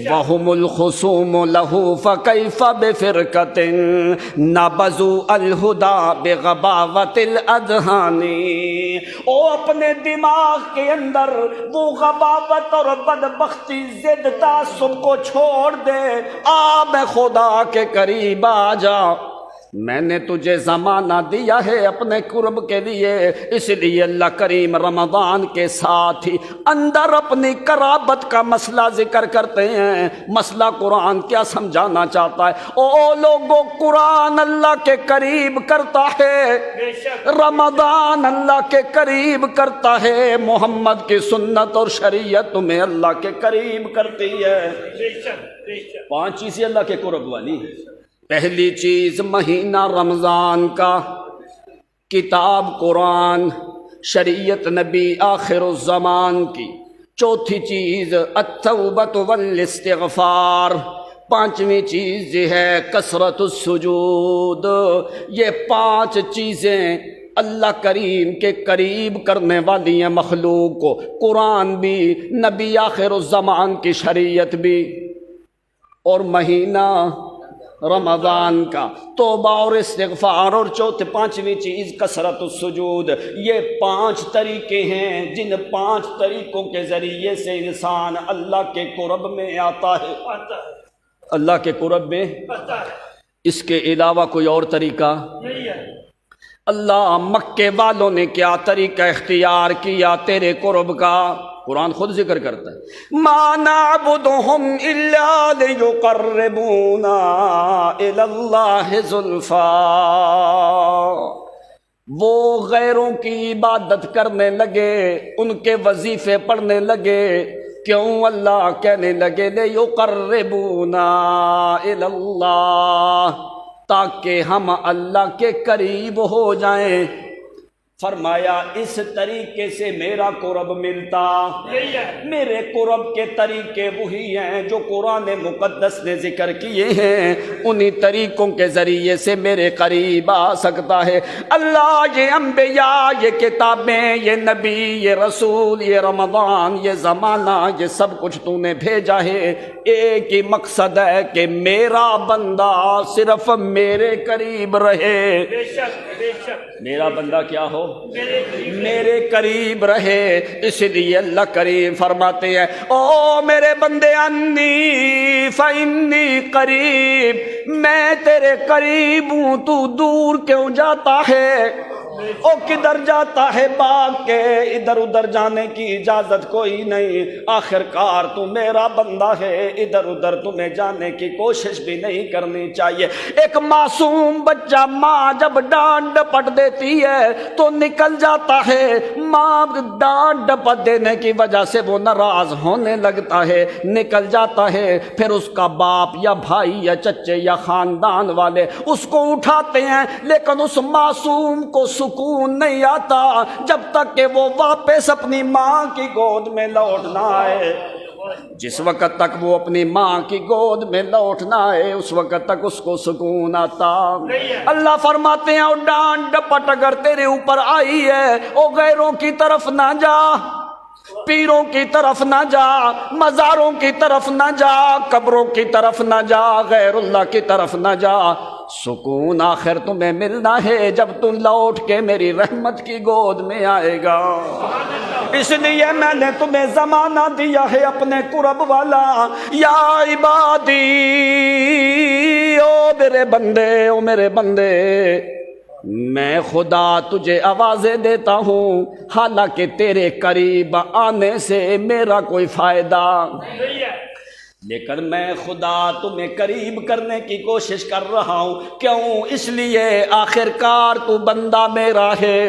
وَهُمُ الْخُصُومُ لَهُ فَكَيْفَ بِفِرْقَةٍ نَبَذُوا الْهُدَىٰ بِغَبَاوَةِ الْأَذْهَانِ۔ او اپنے دماغ کے اندر وہ غباوت اور بدبختی ضد تعصب کو چھوڑ دے، آب خدا کے قریب آ جا۔ میں نے تجھے زمانہ دیا ہے اپنے قرب کے لیے، اس لیے اللہ کریم رمضان کے ساتھ ہی اندر اپنی قرابت کا مسئلہ ذکر کرتے ہیں۔ مسئلہ قرآن کیا سمجھانا چاہتا ہے؟ او لوگوں، قرآن اللہ کے قریب کرتا ہے، رمضان اللہ کے قریب کرتا ہے، محمد کی سنت اور شریعت تمہیں اللہ کے قریب کرتی ہے۔ 5 چیزیں اللہ کے قرب والی ہے۔ پہلی چیز مہینہ رمضان کا، کتاب قرآن، شریعت نبی آخر الزمان کی۔ چوتھی چیز التوبۃ والاستغفار۔ 5ویں چیز یہ ہے کثرت السجود۔ یہ 5 چیزیں اللہ کریم کے قریب کرنے والی ہیں مخلوق کو، قرآن بھی، نبی آخر الزمان کی شریعت بھی، اور مہینہ رمضان کا توبہ اور استغفار، اور 5ویں چیز کثرت السجود۔ یہ 5 طریقے ہیں جن 5 طریقوں کے ذریعے سے انسان اللہ کے قرب میں آتا ہے، اللہ کے قرب میں۔ اس کے علاوہ کوئی اور طریقہ نہیں ہے۔ اللہ مکے والوں نے کیا طریقہ اختیار کیا تیرے قرب کا؟ قرآن خود ذکر کرتا ہے، ما نعبدهم الا ليقربونا الى الله زلفا۔ وہ غیروں کی عبادت کرنے لگے، ان کے وظیفے پڑھنے لگے، کیوں؟ اللہ کہنے لگے ليقربونا الى اللہ، تاکہ ہم اللہ کے قریب ہو جائیں۔ فرمایا اس طریقے سے میرا قرب ملتا۔ میرے قرب کے طریقے وہی ہیں جو قرآن مقدس نے ذکر کیے ہیں، انہی طریقوں کے ذریعے سے میرے قریب آ سکتا ہے۔ اللہ یہ انبیاء، یہ کتابیں، یہ نبی، یہ رسول، یہ رمضان، یہ زمانہ، یہ سب کچھ تو نے بھیجا ہے، ایک ہی مقصد ہے کہ میرا بندہ صرف میرے قریب رہے۔ میرا بندہ کیا ہو؟ میرے قریب رہے۔ اس لیے اللہ کریم فرماتے ہیں، او میرے بندے انی فانی قریب، میں تیرے قریب ہوں، تو دور کیوں جاتا ہے؟ او کدھر جاتا ہے باغ کے، ادھر ادھر جانے کی اجازت کوئی نہیں، آخر کار تو میرا بندہ ہے، ادھر ادھر تمہیں جانے کی کوشش بھی نہیں کرنی چاہیے۔ ایک معصوم بچہ ماں جب ڈانٹ ڈپٹ دیتی ہے تو نکل جاتا ہے، ماں ڈانٹ ڈپٹ دینے کی وجہ سے وہ ناراض ہونے لگتا ہے، نکل جاتا ہے، پھر اس کا باپ یا بھائی یا چچے یا خاندان والے اس کو اٹھاتے ہیں، لیکن اس معصوم کو سکون نہیں آتا جب تک کہ وہ واپس اپنی ماں کی گود میں لوٹ نہ آئے۔ جس وقت تک وہ اپنی ماں کی گود میں لوٹ نہ آئے اس وقت تک اس کو سکون آتا۔ اللہ فرماتے ہیں، اور ڈانٹ ڈپٹ اگر تیرے اوپر آئی ہے، او غیروں کی طرف نہ جا، پیروں کی طرف نہ جا، مزاروں کی طرف نہ جا، قبروں کی طرف نہ جا، غیر اللہ کی طرف نہ جا، سکون آخر تمہیں ملنا ہے جب تم لوٹ کے میری رحمت کی گود میں آئے گا۔ اس لیے میں نے تمہیں زمانہ دیا ہے اپنے قرب والا، یا عبادی، او میرے بندے، او میرے بندے، میں خدا تجھے آوازیں دیتا ہوں، حالانکہ تیرے قریب آنے سے میرا کوئی فائدہ، لیکن میں خدا تمہیں قریب کرنے کی کوشش کر رہا ہوں۔ کیوں؟ اس لیے آخر کار تو بندہ میرا ہے،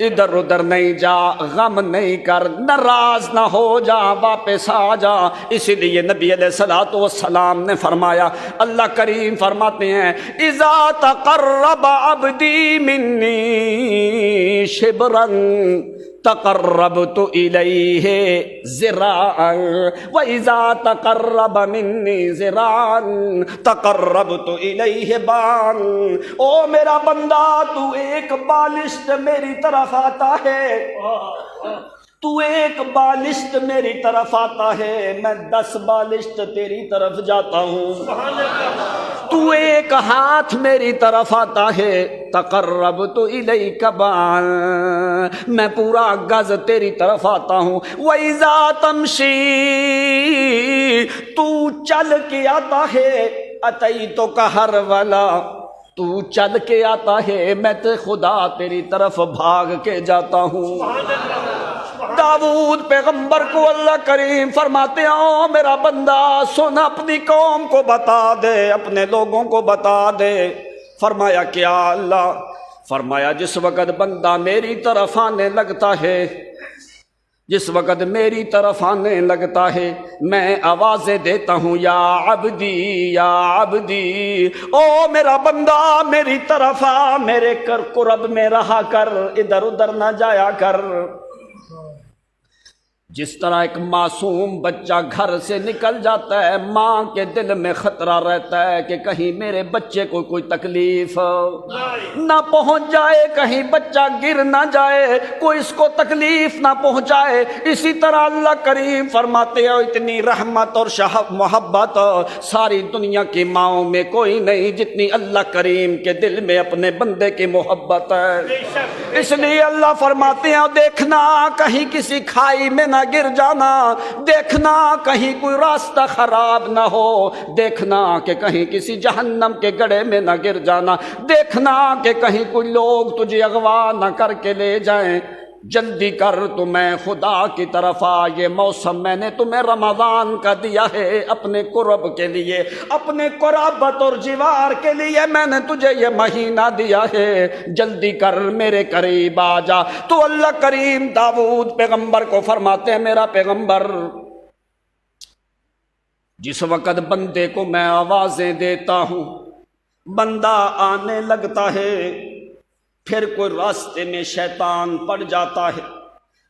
ادھر ادھر نہیں جا، غم نہیں کر، ناراض نہ ہو جا، واپس آ جا۔ اسی لیے نبی علیہ الصلوۃ والسلام نے فرمایا، اللہ کریم فرماتے ہیں، اذا تقرب عبدی منی شبرا تقربت الیہ ذراعا واذا تقرب منی ذراعا تقربت الیہ باعا۔ او میرا بندہ، تو ایک بالشت میری طرف آتا ہے، تو ایک بالشت میری طرف آتا ہے، میں 10 بالشت تیری طرف جاتا ہوں۔ تو ایک ہاتھ میری طرف آتا ہے، تقربت الیک باعا، میں پورا گز تیری طرف آتا ہوں۔ وَإِذَا تَمْشِي، تو چل کے آتا ہے، أَتَيْتُكَ هَرْوَلًا، تو چل کے آتا ہے، میں تے خدا تیری طرف بھاگ کے جاتا ہوں۔ داؤد پیغمبر کو اللہ کریم فرماتے ہیں، میرا بندہ سن، اپنی قوم کو بتا دے، اپنے لوگوں کو بتا دے۔ فرمایا کیا اللہ؟ فرمایا جس وقت بندہ میری طرف آنے لگتا ہے، جس وقت میری طرف آنے لگتا ہے، میں آوازیں دیتا ہوں، یا عبدی، یا عبدی، او میرا بندہ میری طرف آ، میرے قرب میں رہا کر، ادھر ادھر نہ جایا کر۔ جس طرح ایک معصوم بچہ گھر سے نکل جاتا ہے، ماں کے دل میں خطرہ رہتا ہے کہ کہیں میرے بچے کو کوئی تکلیف نہ پہنچ جائے، کہیں بچہ گر نہ جائے، کوئی اس کو تکلیف نہ پہنچائے۔ اسی طرح اللہ کریم فرماتے ہیں، اتنی رحمت اور محبت ساری دنیا کی ماؤں میں کوئی نہیں جتنی اللہ کریم کے دل میں اپنے بندے کی محبت ہے۔ اس لیے اللہ فرماتے ہیں، دیکھنا کہیں کسی کھائی میں نہ گر جانا، دیکھنا کہیں کوئی راستہ خراب نہ ہو، دیکھنا کہ کہیں کسی جہنم کے گڑھے میں نہ گر جانا، دیکھنا کہ کہیں کوئی لوگ تجھے اغوا نہ کر کے لے جائیں۔ جلدی کر، تو میں خدا کی طرف آ، یہ موسم میں نے تمہیں رمضان کا دیا ہے اپنے قرب کے لیے، اپنے قرابت اور جوار کے لیے میں نے تجھے یہ مہینہ دیا ہے، جلدی کر میرے قریب آ جا۔ تو اللہ کریم داؤد پیغمبر کو فرماتے ہیں، میرا پیغمبر، جس وقت بندے کو میں آوازیں دیتا ہوں، بندہ آنے لگتا ہے، پھر کوئی راستے میں شیطان پڑ جاتا ہے،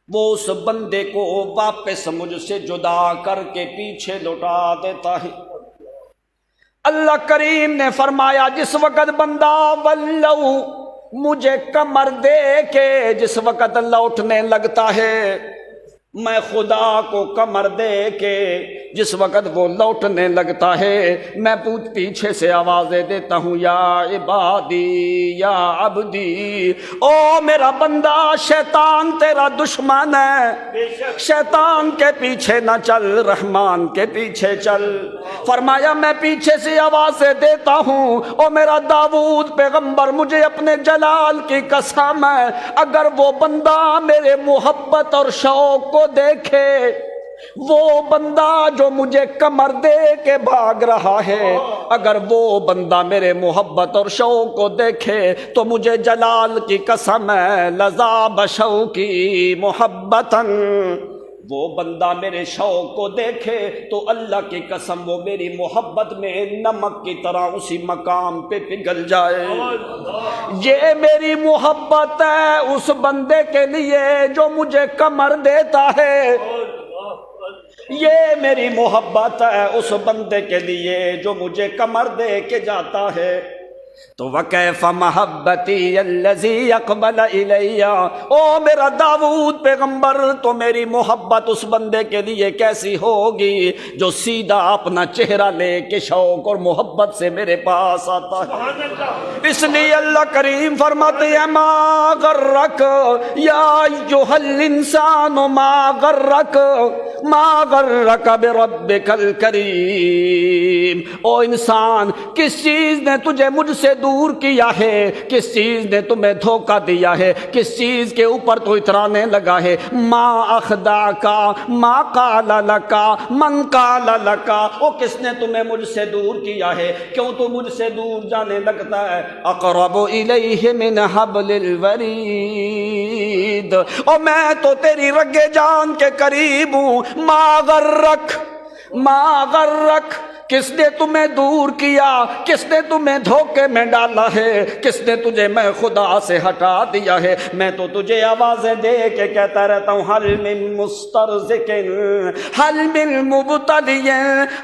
وہ اس بندے کو واپس مجھ سے جدا کر کے پیچھے لوٹا دیتا ہے۔ اللہ کریم نے فرمایا، جس وقت بندہ ولو مجھے کمر دے کے جس وقت لوٹنے لگتا ہے، میں خدا کو کمر دے کے جس وقت وہ لوٹنے لگتا ہے میں پیچھے سے آوازیں دیتا ہوں یا عبادی یا عبدی، او میرا بندہ شیطان تیرا دشمن ہے، شیطان کے پیچھے نہ چل رحمان کے پیچھے چل۔ فرمایا میں پیچھے سے آوازیں دیتا ہوں، او میرا داؤد پیغمبر مجھے اپنے جلال کی قسم ہے اگر وہ بندہ میرے محبت اور شوق کو دیکھے، وہ بندہ جو مجھے کمر دے کے بھاگ رہا ہے، اگر وہ بندہ میرے محبت اور شوق کو دیکھے تو مجھے جلال کی قسم ہے لذا بشوقی محبتاً، وہ بندہ میرے شوق کو دیکھے تو اللہ کی قسم وہ میری محبت میں نمک کی طرح اسی مقام پہ پگھل جائے۔ یہ میری محبت ہے اس بندے کے لیے جو مجھے کمر دیتا ہے، یہ میری محبت ہے اس بندے کے لیے جو مجھے کمر دے کے جاتا ہے۔ تو وَكَيْفَ مَحَبَّتِي الَّذِي يَقْبَلَ إِلَيَّ، او میرا داؤد پیغمبر تو میری محبت اس بندے کے لیے کیسی ہوگی جو سیدھا اپنا چہرہ لے کے شوق اور محبت سے میرے پاس آتا ہے۔ اس لیے اللہ کریم فرماتے ہیں ما غرک یا ایھا الانسان ما غرک بربک الکریم، او انسان کس چیز نے تجھے مجھ سے دور کیا ہے، کس چیز نے تمہیں دھوکہ دیا ہے، کس چیز کے اوپر تو اترانے لگا ہے۔ ما اخداکا ما قال لکا من قال لکا، او کس نے تمہیں مجھ سے دور کیا ہے، کیوں تو مجھ سے دور جانے لگتا ہے۔ اقرب الیہ من حبل الورید، او میں تو تیری رگ جان کے قریب ہوں۔ ما غرک ما غرک، کس نے تمہیں دور کیا، کس نے تمہیں دھوکے میں ڈالا ہے، کس نے تجھے میں خدا سے ہٹا دیا ہے۔ میں تو تجھے آوازیں دے کے کہتا رہتا ہوں حل من مسترزق حل من مبتلی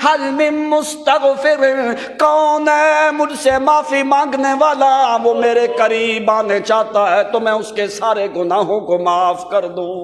حل من مستغفر، کون ہے مجھ سے معافی مانگنے والا، وہ میرے قریب آنے چاہتا ہے تو میں اس کے سارے گناہوں کو معاف کر دوں۔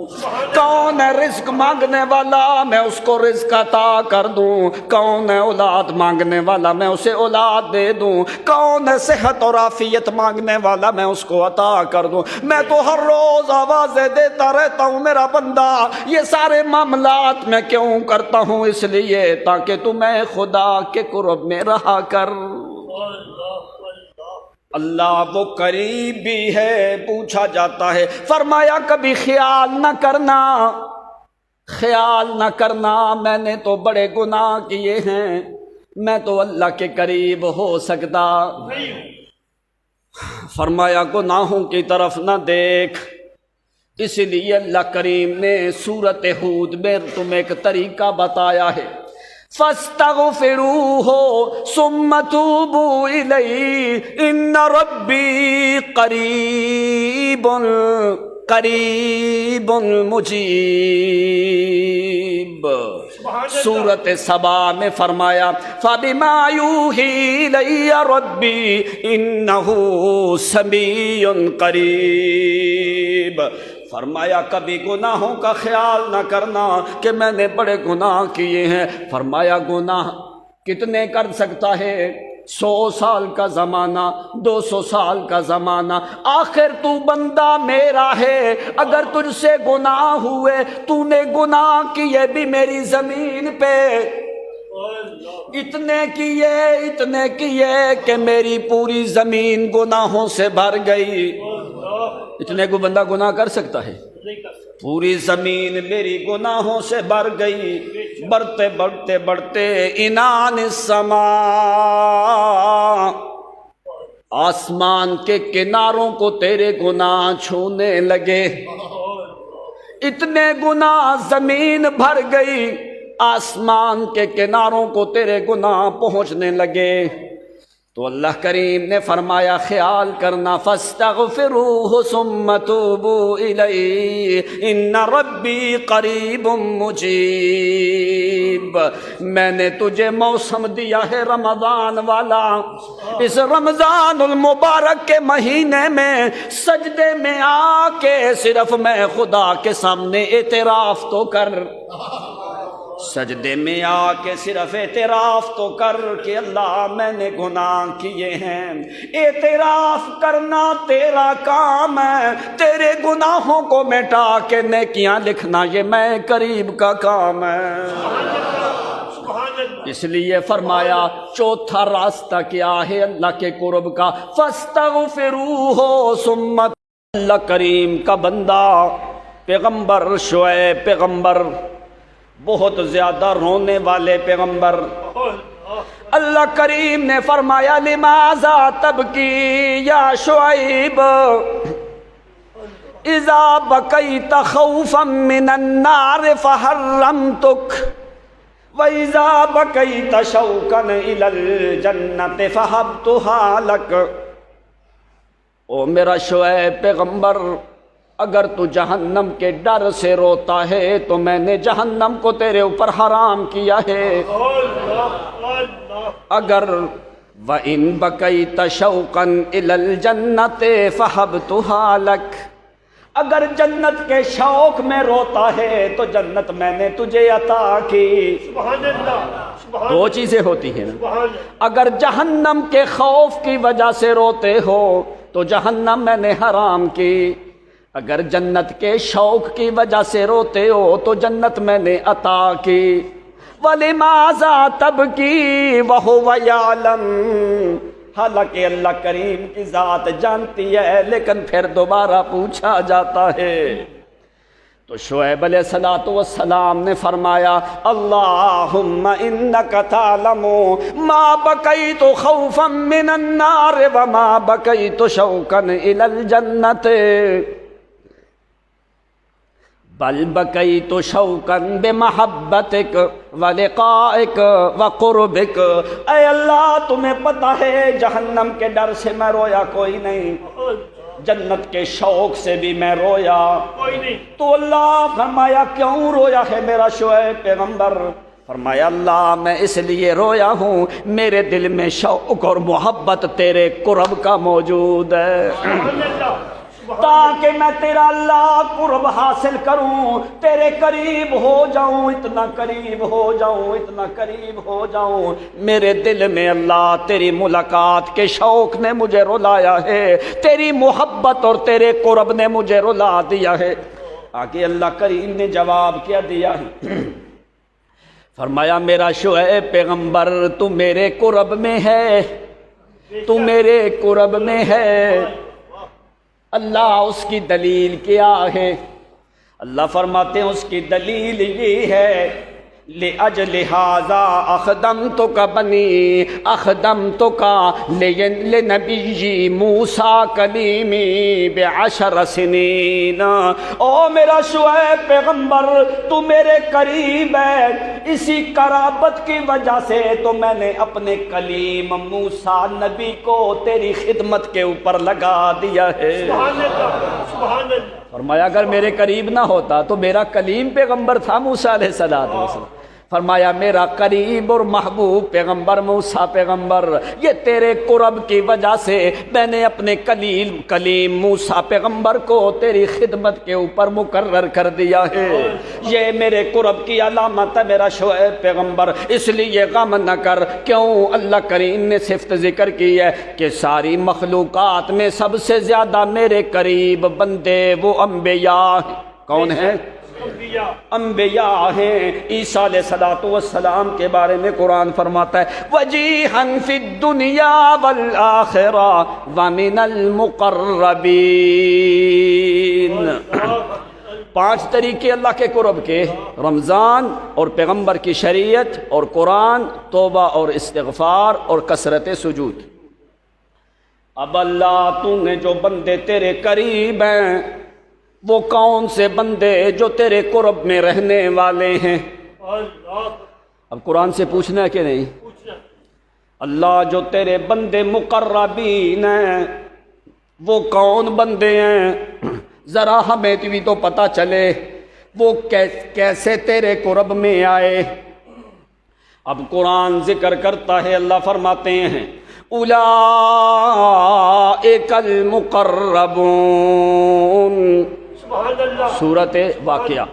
کون ہے رزق مانگنے والا، میں اس کو رزق عطا کر دوں۔ کون ہے اولاد مانگنے والا، میں اسے اولاد دے دوں۔ کون ہے صحت اور عافیت مانگنے والا، میں اس کو عطا کر دوں۔ میں تو ہر روز آوازیں دیتا رہتا ہوں میرا بندہ یہ سارے معاملات میں کیوں کرتا ہوں، اس لیے تاکہ تمہیں خدا کے قرب میں رہا کر۔ اللہ وہ قریب بھی ہے، پوچھا جاتا ہے، فرمایا کبھی خیال نہ کرنا، خیال نہ کرنا میں نے تو بڑے گناہ کیے ہیں، میں تو اللہ کے قریب ہو سکتا۔ فرمایا گناہوں کی طرف نہ دیکھ، اس لیے اللہ کریم نے سورۃ ہود میں تمہیں ایک طریقہ بتایا ہے، فَاسْتَغْفِرُوهُ ثُمَّ تُوبُوا إِلَيْهِ إِنَّ رَبِّي قریب مجیب۔ سورۃ سبا میں فرمایا فَبِمَا يُوحِي إِلَيَّ رَبِّي إِنَّهُ سَمِيعٌ قریب۔ فرمایا کبھی گناہوں کا خیال نہ کرنا کہ میں نے بڑے گناہ کیے ہیں۔ فرمایا گناہ کتنے کر سکتا ہے، 100 سال کا زمانہ، 200 سال کا زمانہ، آخر تو بندہ میرا ہے۔ اگر تجھ سے گناہ ہوئے، تو نے گناہ کیے بھی میری زمین پہ، اتنے کیے کہ میری پوری زمین گناہوں سے بھر گئی۔ اتنے کو بندہ گناہ کر سکتا ہے؟ پوری زمین میری گناہوں سے بھر گئی۔ بڑھتے بڑھتے بڑھتے انان السماء، آسمان کے کناروں کو تیرے گناہ چھونے لگے۔ اتنے گناہ زمین بھر گئی، آسمان کے کناروں کو تیرے گناہ پہنچنے لگے۔ تو اللہ کریم نے فرمایا خیال کرنا فاستغفروہ ثم توبوا الیہ ان ربی قریب مجیب۔ میں نے تجھے موسم دیا ہے رمضان والا، اس رمضان المبارک کے مہینے میں سجدے میں آ کے صرف میں خدا کے سامنے اعتراف تو کر، سجدے میں آ کے صرف اعتراف تو کر کہ اللہ میں نے گناہ کیے ہیں۔ اعتراف کرنا تیرا کام ہے، تیرے گناہوں کو مٹا کے نیکیاں لکھنا یہ میں قریب کا کام ہے۔ اس لیے فرمایا چوتھا راستہ کیا ہے اللہ کے قرب کا، فاستغفروہ ثم۔ اللہ کریم کا بندہ پیغمبر شعیب پیغمبر، بہت زیادہ رونے والے پیغمبر، اللہ کریم نے فرمایا لماذا تبکی یا شعیب اذا بکیت خوفا من النار فحرمتک وَإِذَا بَكَيْتَ شَوْقًا إِلَى الْجَنَّةِ فَحَبْتُهَا لَكَ۔ او میرا شعیب پیغمبر، اگر تو جہنم کے ڈر سے روتا ہے تو میں نے جہنم کو تیرے اوپر حرام کیا ہے۔ اگر وَإِن بَكَيْتَ شَوْقًا إِلَى الْجَنَّةِ فَحَبْتُهَا لَكَ، اگر جنت کے شوق میں روتا ہے تو جنت میں نے تجھے عطا کی۔ سبحان اللہ، دو چیزیں ہوتی ہیں نا، اگر جہنم کے خوف کی وجہ سے روتے ہو تو جہنم میں نے حرام کی، اگر جنت کے شوق کی وجہ سے روتے ہو تو جنت میں نے عطا کی۔ وَلِمَاذَا تَبْكِي وَهُوَ يَعْلَمُ، حالانکہ اللہ کریم کی ذات جانتی ہے لیکن پھر دوبارہ پوچھا جاتا ہے۔ تو شعیب علیہ السلام نے فرمایا اللہم انک تعلم ما بکیت خوفا من النار وما بکیت شوقا الی الجنت بل بکیت شوقا بمحبتک ولقائک وقربک۔ اے اللہ تمہیں پتہ ہے جہنم کے ڈر سے میں رویا کوئی نہیں، جنت کے شوق سے بھی میں رویا کوئی نہیں۔ تو اللہ فرمایا کیوں رویا ہے میرا شعیب پیغمبر؟ فرمایا اللہ میں اس لیے رویا ہوں میرے دل میں شوق اور محبت تیرے قرب کا موجود ہے، سبحان اللہ، تاکہ میں تیرا اللہ قرب حاصل کروں، تیرے قریب ہو جاؤں، اتنا قریب ہو جاؤں، اتنا قریب ہو جاؤں۔ میرے دل میں اللہ تیری ملاقات کے شوق نے مجھے رلایا ہے، تیری محبت اور تیرے قرب نے مجھے رلا دیا ہے۔ آگے اللہ کریم نے جواب کیا دیا ہے، فرمایا میرا شعیب پیغمبر تو میرے قرب میں ہے، تو میرے قرب میں ہے۔ اللہ اس کی دلیل کیا ہے؟ اللہ فرماتے ہیں اس کی دلیل یہ ہے لِأَجْلِ هَذَا أَخْدَمْتُكَ بَنِي أَخْدَمْتُكَ لِنَبِيِّ مُوسَىٰ كَلِيمِي بِعَشَرَ سِنِينَ۔ او میرا شعیب پیغمبر تو میرے قریب ہے، اسی قرابت کی وجہ سے تو میں نے اپنے کلیم موسیٰ نبی کو تیری خدمت کے اوپر لگا دیا ہے۔ سبحان اللہ، سبحان اللہ۔ فرمایا اگر میرے قریب نہ ہوتا تو میرا کلیم پیغمبر تھا موسیٰ علیہ السلام، فرمایا میرا قریب اور محبوب پیغمبر موسیٰ پیغمبر، یہ تیرے قرب کی وجہ سے میں نے اپنے کلیم موسیٰ پیغمبر کو تیری خدمت کے اوپر مقرر کر دیا ہے۔ یہ میرے قرب کی علامت ہے میرا شعیب پیغمبر، اس لیے غم نہ کر۔ کیوں؟ اللہ کریم نے صفت ذکر کی ہے کہ ساری مخلوقات میں سب سے زیادہ میرے قریب بندے وہ انبیاء۔ کون ہیں؟ انبیاء ہیں۔ عیسیٰ علیہ السلام کے بارے میں قرآن فرماتا ہے وَجِيهًا فِي الدُّنْيَا وَالْآخِرَةِ وَمِنَ الْمُقَرَّبِينَ۔ 5 طریقے اللہ کے قرب کے، رمضان اور پیغمبر کی شریعت اور قرآن، توبہ اور استغفار اور کثرت سجود۔ اب اللہ تو نے جو بندے تیرے قریب ہیں وہ کون سے بندے جو تیرے قرب میں رہنے والے ہیں؟ اب قرآن سے پوچھنا ہے کہ نہیں؟ اللہ جو تیرے بندے مقربین ہیں وہ کون بندے ہیں؟ ذرا ہمیں بھی تو پتہ چلے وہ کیسے تیرے قرب میں آئے۔ اب قرآن ذکر کرتا ہے، اللہ فرماتے ہیں اولئک المقربون، سبحان اللہ۔ سورۃ واقعہ،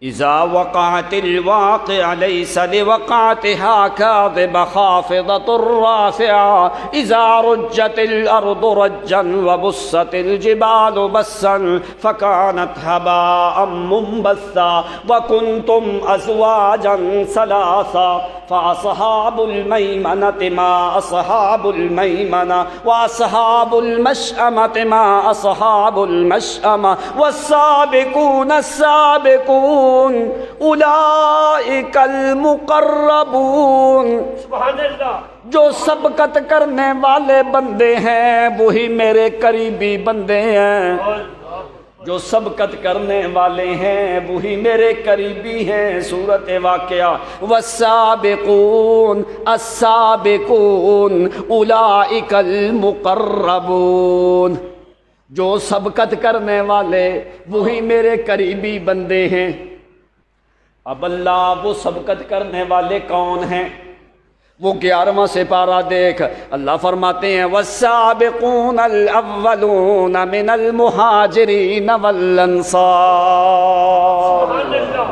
اذا وقعت الواقعہ لیس لوقعتها کاذبۃ خافضۃ رافعہ، اذا رجت الارض رجا وبست الجبال بسا فكانت هباء منبثا وكنتم ازواجا ثلاثا فاصحاب المیمنة ما اصحاب المیمنة واصحاب المشأمة ما اصحاب المشأمة والسابقون السابقون اولئک المقربون۔ سبحان اللہ۔ جو سبقت کرنے والے بندے ہیں وہی میرے قریبی بندے ہیں، جو سبقت کرنے والے ہیں وہی میرے قریبی ہیں۔ سورۃ واقعہ، والسابقون السابقون اولئک المقربون، جو سبقت کرنے والے وہی میرے قریبی بندے ہیں۔ اب اللہ وہ سبقت کرنے والے کون ہیں؟ وہ 11واں سپارہ دیکھ، اللہ فرماتے ہیں والسابقون الاولون من المہاجرین والانصار، سبحان اللہ۔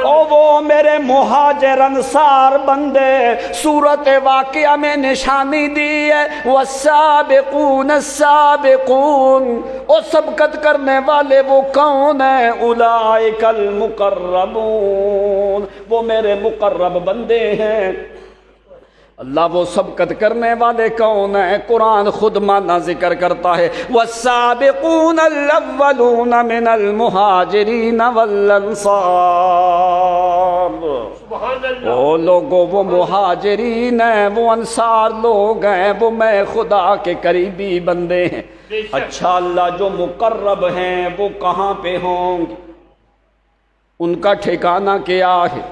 او وہ میرے مہاجر انصار بندے سورۃ واقعہ میں نشانی دی ہے، والسابقون السابقون، او سبقت کرنے والے وہ کون ہیں؟ اولئک المقربون، وہ میرے مقرب بندے ہیں۔ اللہ وہ سبقت کرنے والے کون ہیں؟ قرآن خود معنی ذکر کرتا ہے، والسابقون الاولون من المہاجرین والانصار، سبحان اللہ۔ وہ لوگوں، وہ مہاجرین ہیں، وہ انصار لوگ ہیں، وہ میں خدا کے قریبی بندے ہیں۔ اچھا اللہ، جو مقرب ہیں وہ کہاں پہ ہوں گے؟ ان کا ٹھکانہ کیا ہے؟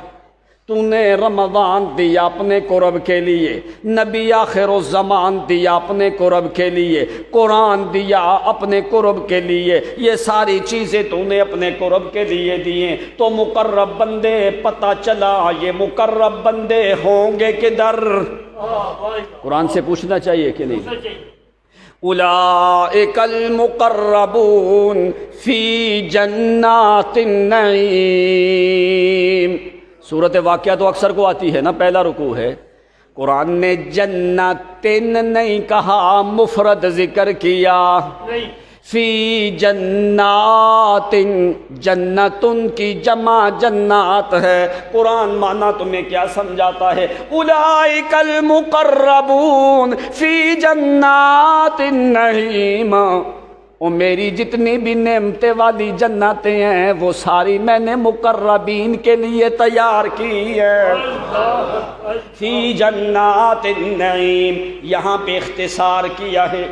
تو نے رمضان دیا اپنے قرب کے لیے، نبی آخر الزمان دیا اپنے قرب کے لیے، قرآن دیا اپنے قرب کے لیے، یہ ساری چیزیں تو نے اپنے قرب کے لیے دیے، تو مقرب بندے پتہ چلا یہ مقرب بندے ہوں گے کدھر؟ قرآن سے پوچھنا چاہیے کہ نہیں؟ اولئک المقربون فی جنات النعیم۔ سورۃ واقعہ تو اکثر کو آتی ہے نا، پہلا رکوع ہے۔ قرآن نے جنتن نہیں کہا، مفرد ذکر کیا، فی جنات، جنتن کی جمع جنات ہے۔ قرآن معنی تمہیں کیا سمجھاتا ہے؟ اولئک المقربون فی جنات النعیم، وہ میری جتنی بھی نعمتیں والی جنتیں ہیں وہ ساری میں نے مقربین کے لیے تیار کی ہے۔ فی جنات النعیم، یہاں پہ اختصار کیا ہے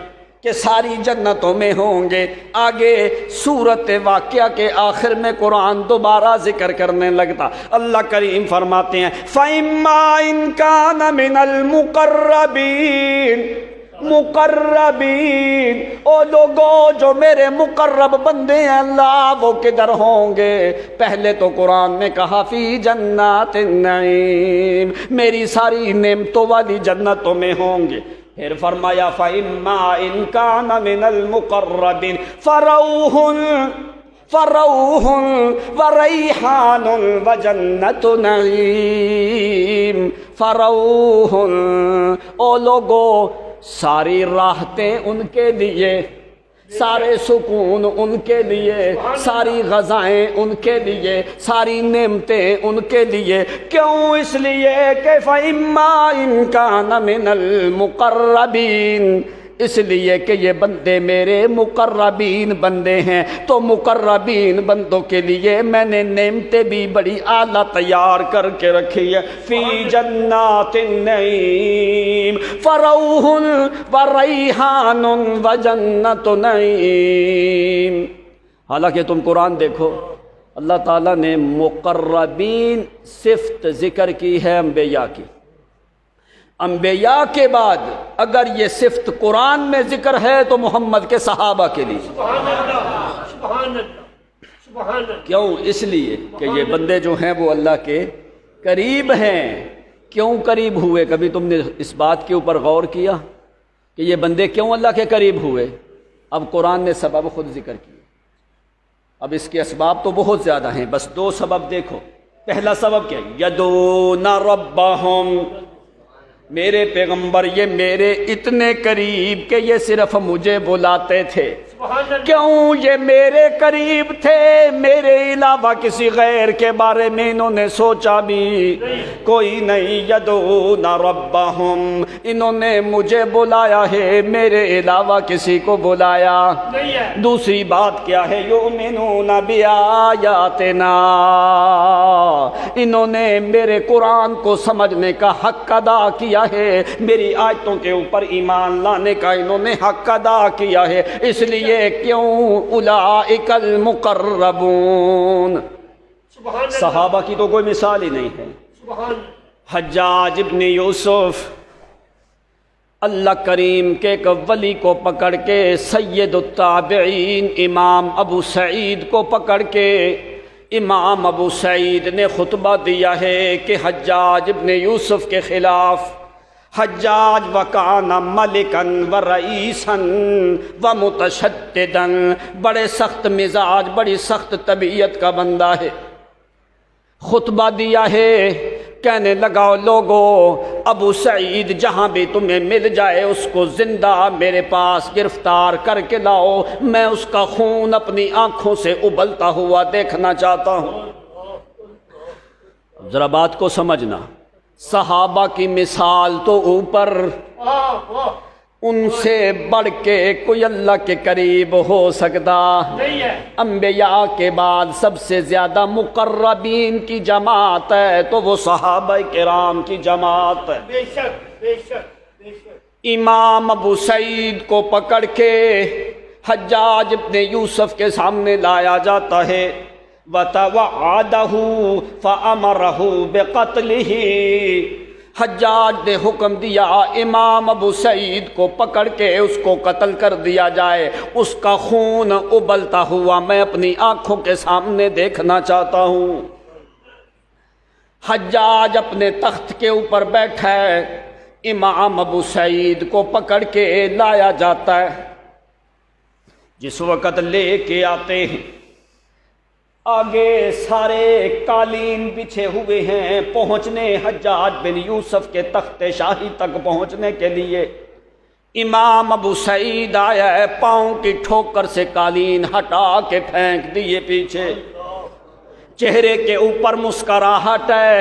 کہ ساری جنتوں میں ہوں گے۔ آگے سورۃ واقعہ کے آخر میں قرآن دوبارہ ذکر کرنے لگتا، اللہ کریم فرماتے ہیں فَإِمَّا إِن كَانَ مِنَ الْمُقَرَّبِينَ، مقربین، او لوگوں جو میرے مقرب بندے ہیں اللہ وہ کدھر ہوں گے؟ پہلے تو قرآن نے کہا فی جنات النعیم، میری ساری نعمتوں والی جنتوں میں ہوں گے۔ پھر فرمایا فَإِمَّا إِن كَانَ مِنَ الْمُقَرَّبِينَ فَرَوْحٌ وَرَيْحَانٌ وَجَنَّتُ نَعِيم، فَرَوْحٌ، او لوگوں ساری راحتیں ان کے لیے، سارے سکون ان کے لیے، ساری غذائیں ان کے لیے، ساری نعمتیں ان کے لیے۔ کیوں؟ اس لیے کہ فَإِمَّا إِن كَانَ مِنَ الْمُقَرَّبِينَ، اس لیے کہ یہ بندے میرے مقربین بندے ہیں، تو مقربین بندوں کے لیے میں نے نعمتیں بھی بڑی اعلیٰ تیار کر کے رکھی ہے۔ فی جنات النعیم فروح وریحان وجنت نعیم۔ حالانکہ تم قرآن دیکھو، اللہ تعالیٰ نے مقربین صفت ذکر کی ہے انبیاء کی، انبیاء کے بعد اگر یہ صفت قرآن میں ذکر ہے تو محمد کے صحابہ کے لیے۔ سبحان اللہ، سبحان اللہ، سبحان اللہ۔ کیوں؟ اس لیے کہ یہ بندے جو ہیں وہ اللہ کے قریب ہیں۔ کیوں قریب ہوئے؟ کبھی تم نے اس بات کے اوپر غور کیا کہ یہ بندے کیوں اللہ کے قریب ہوئے؟ اب قرآن نے سبب خود ذکر کیے۔ اب اس کے اسباب تو بہت زیادہ ہیں، بس 2 سبب دیکھو۔ پہلا سبب کیا؟ یدعون ربہم، میرے پیغمبر یہ میرے اتنے قریب کہ یہ صرف مجھے بلاتے تھے۔ سبحان اللہ۔ کیوں یہ میرے قریب تھے؟ میرے علاوہ کسی غیر کے بارے میں انہوں نے سوچا بھی کوئی نہیں۔ یدعون ربہم، انہوں نے مجھے بلایا ہے، میرے علاوہ کسی کو بلایا نہیں ہے۔ دوسری بات کیا ہے؟ یؤمنون بآیاتنا، انہوں نے میرے قرآن کو سمجھنے کا حق ادا کیا ہے، میری آیتوں کے اوپر ایمان لانے کا انہوں نے حق ادا کیا ہے۔ اس لیے کیوں اولئک المقربون۔ سبحان اللہ، صحابہ کی تو کوئی مثال ہی نہیں ہے۔ سبحان اللہ۔ حجاج ابن یوسف اللہ کریم کے ایک ولی کو پکڑ کے، سید التابعین امام ابو سعید کو پکڑ کے، امام ابو سعید نے خطبہ دیا ہے کہ حجاج ابن یوسف کے خلاف، حجاج وکان ملکن و رئیسن و متشددن، بڑے سخت مزاج، بڑی سخت طبیعت کا بندہ ہے۔ خطبہ دیا ہے، کہنے لگا لوگو ابو سعید جہاں بھی تمہیں مل جائے اس کو زندہ میرے پاس گرفتار کر کے لاؤ، میں اس کا خون اپنی آنکھوں سے ابلتا ہوا دیکھنا چاہتا ہوں۔ ذرا بات کو سمجھنا، صحابہ کی مثال تو اوپر، ان سے بڑھ کے کوئی اللہ کے قریب ہو سکتا نہیں ہے۔ انبیاء کے بعد سب سے زیادہ مقربین کی جماعت ہے تو وہ صحابہ کرام کی جماعت ہے۔ بے شک، بے شک، بے شک۔ امام ابو سعید کو پکڑ کے حجاج ابن یوسف کے سامنے لایا جاتا ہے، وَتَوَعَدَهُ فَأَمَرَهُ بِقَتْلِهِ، حجاج نے حکم دیا امام ابو سعید کو پکڑ کے اس کو قتل کر دیا جائے، اس کا خون ابلتا ہوا میں اپنی آنکھوں کے سامنے دیکھنا چاہتا ہوں۔ حجاج اپنے تخت کے اوپر بیٹھا ہے، امام ابو سعید کو پکڑ کے لایا جاتا ہے۔ جس وقت لے کے آتے ہیں، آگے سارے قالین بچھے ہوئے ہیں پہنچنے حجاج بن یوسف کے تخت شاہی تک پہنچنے کے لیے۔ امام ابو سعید آیا ہے، پاؤں کی ٹھوکر سے قالین ہٹا کے پھینک دیے پیچھے، چہرے کے اوپر مسکراہٹ ہے۔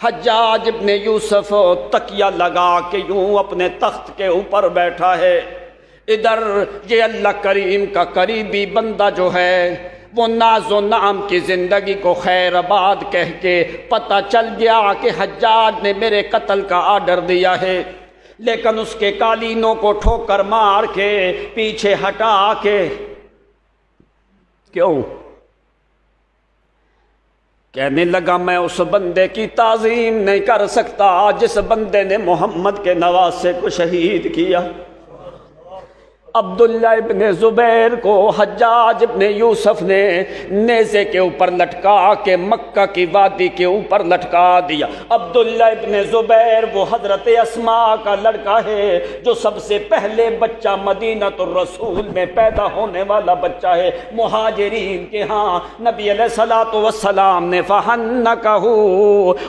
حجاج ابن یوسف تکیہ لگا کے یوں اپنے تخت کے اوپر بیٹھا ہے، ادھر یہ اللہ کریم کا قریبی بندہ جو ہے وہ ناز و نام کی زندگی کو خیر آباد کہہ کے پتہ چل گیا کہ حجاج نے میرے قتل کا آرڈر دیا ہے، لیکن اس کے قالینوں کو ٹھوکر مار کے پیچھے ہٹا کے، کیوں؟ کہنے لگا میں اس بندے کی تعظیم نہیں کر سکتا جس بندے نے محمد کے نواسے کو شہید کیا۔ عبداللہ ابن زبیر کو حجاج ابن یوسف نے نیزے کے اوپر لٹکا کے مکہ کی وادی کے اوپر لٹکا دیا۔ عبداللہ ابن زبیر وہ حضرت اسماء کا لڑکا ہے جو سب سے پہلے بچہ مدینہ الرسول میں پیدا ہونے والا بچہ ہے، مہاجرین کے ہاں نبی علیہ الصلوۃ والسلام نے فَحَنَّكَهُ،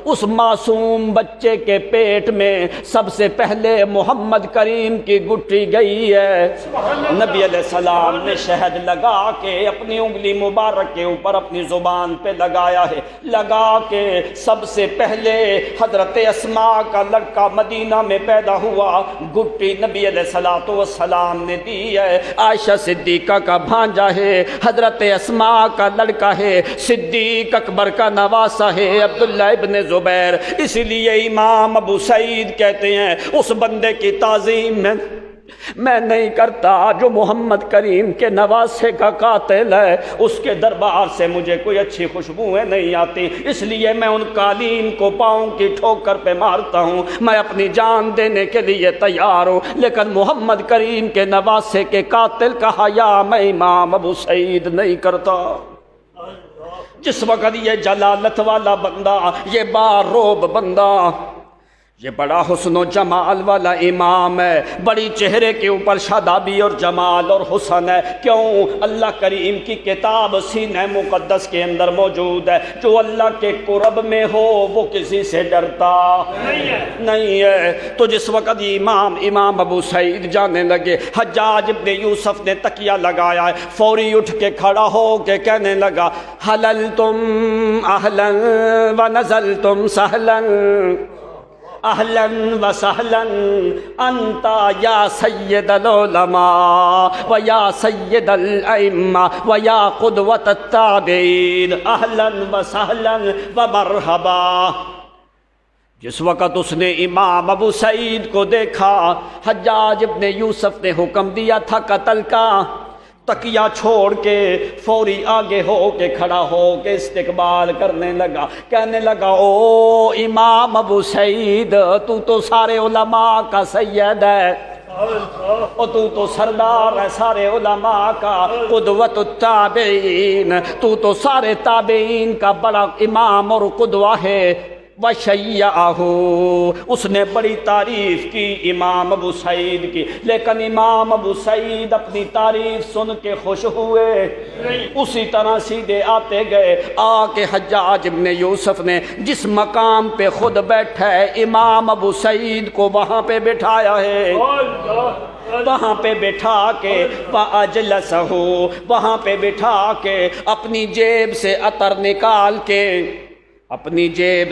اس معصوم بچے کے پیٹ میں سب سے پہلے محمد کریم کی گٹھی گئی ہے۔ نبی علیہ السلام نے شہد لگا کے اپنی انگلی مبارک کے اوپر اپنی زبان پہ لگایا ہے، لگا کے سب سے پہلے حضرت اسماء کا لڑکا مدینہ میں پیدا ہوا، گٹی نبی علیہ السلام نے دی ہے۔ عائشہ صدیقہ کا بھانجا ہے، حضرت اسماء کا لڑکا ہے، صدیق اکبر کا نواسا ہے عبداللہ ابن زبیر۔ اسی لیے امام ابو سعید کہتے ہیں اس بندے کی تعظیم میں میں نہیں کرتا جو محمد کریم کے نواسے کا قاتل ہے اس کے دربار سے مجھے کوئی اچھی خوشبوئیں نہیں آتی، اس لیے میں ان قالین کو پاؤں کی ٹھوکر پہ مارتا ہوں، میں اپنی جان دینے کے لیے تیار ہوں، لیکن محمد کریم کے نواسے کے قاتل کا حیا میں امام ابو سعید نہیں کرتا۔ جس وقت یہ جلالت والا بندہ، یہ باروب بندہ، یہ بڑا حسن و جمال والا امام ہے، بڑی چہرے کے اوپر شادابی اور جمال اور حسن ہے، کیوں؟ اللہ کریم کی کتاب سینہ مقدس کے اندر موجود ہے، جو اللہ کے قرب میں ہو وہ کسی سے ڈرتا نہیں ہے۔ تو جس وقت امام ابو سعید جانے لگے، حجاج ابن یوسف نے تکیہ لگایا ہے، فوری اٹھ کے کھڑا ہو کے کہنے لگا حللتم اہلا ونزلتم سہلا، اہلا و سہلا انت یا سید العلماء و یا سید الائمہ و یا قدوۃ التابعین، اہلا و سہلا و مرحبا۔ جس وقت اس نے امام ابو سعید کو دیکھا، حجاج ابن یوسف نے حکم دیا تھا قتل کا، تکیہ چھوڑ کے فوری آگے ہو کے کھڑا ہو کے استقبال کرنے لگا، کہنے لگا او امام ابو سعید، تو سارے علماء کا سید ہے، اور تو سردار ہے سارے علماء کا، قدوۃ التابعین، تو سارے تابعین کا بڑا امام اور قدوہ ہے۔ وشیعہ، اس نے بڑی تعریف کی امام ابو سعید کی، لیکن امام ابو سعید اپنی تعریف سن کے خوش ہوئے، اسی طرح سیدھے آتے گئے، آ کے حجاج ابن یوسف نے جس مقام پہ خود بیٹھا ہے امام ابو سعید کو وہاں پہ بٹھایا ہے، وہاں پہ بٹھا کے وَأَجْلَسَهُ، وہاں پہ بٹھا کے اپنی جیب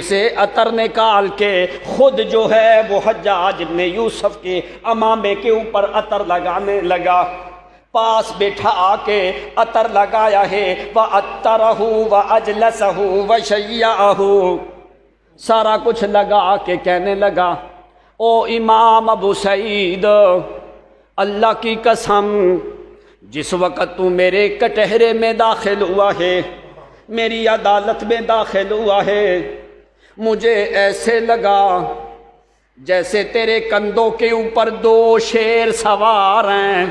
سے عطر نکال کے خود جو ہے وہ حجاج ابن یوسف کے امامے کے اوپر عطر لگانے لگا، پاس بٹھا کے عطر لگایا ہے، وَعَطَّرَهُ وَأَجْلَسَهُ وَشَيَّعَهُ، سارا کچھ لگا کے کہنے لگا او امام ابو سعید، اللہ کی قسم جس وقت تو میرے کٹہرے میں داخل ہوا ہے، میری عدالت میں داخل ہوا ہے، مجھے ایسے لگا جیسے تیرے کندھوں کے اوپر دو شیر سوار ہیں،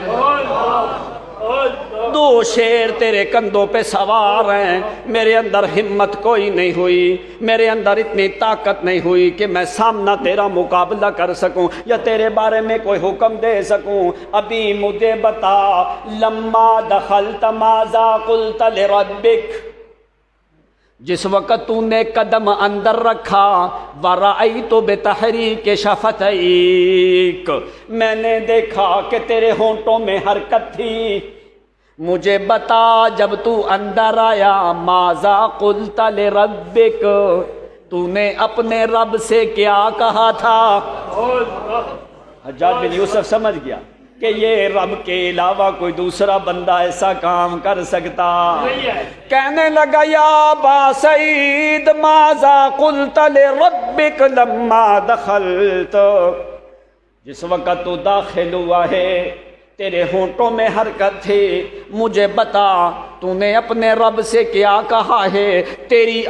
دو شیر تیرے کندھوں پہ سوار ہیں۔ میرے اندر ہمت کوئی نہیں ہوئی، میرے اندر اتنی طاقت نہیں ہوئی کہ میں سامنا تیرا مقابلہ کر سکوں یا تیرے بارے میں کوئی حکم دے سکوں۔ ابھی مجھے بتا، لما دخلت ماذا قلت لربک، جس وقت تو نے قدم اندر رکھا، وَرَأَيْتُ بِتَحْرِيكِ شَفَتَيْكَ، میں نے دیکھا کہ تیرے ہونٹوں میں حرکت تھی، مجھے بتا جب تو اندر آیا، ماذا قلت لربک، تو نے اپنے رب سے کیا کہا تھا؟ حجاج بن یوسف سمجھ گیا کہ یہ رب کے علاوہ کوئی دوسرا بندہ ایسا کام کر سکتا، کہنے لگا یا ابا سعید ماذا قلت لربک لما دخلت، جس وقت تو داخل ہوا ہے تیرے ہونٹوں میں حرکت تھی، مجھے بتا تو نے اپنے رب سے کیا کہا ہے؟ تیری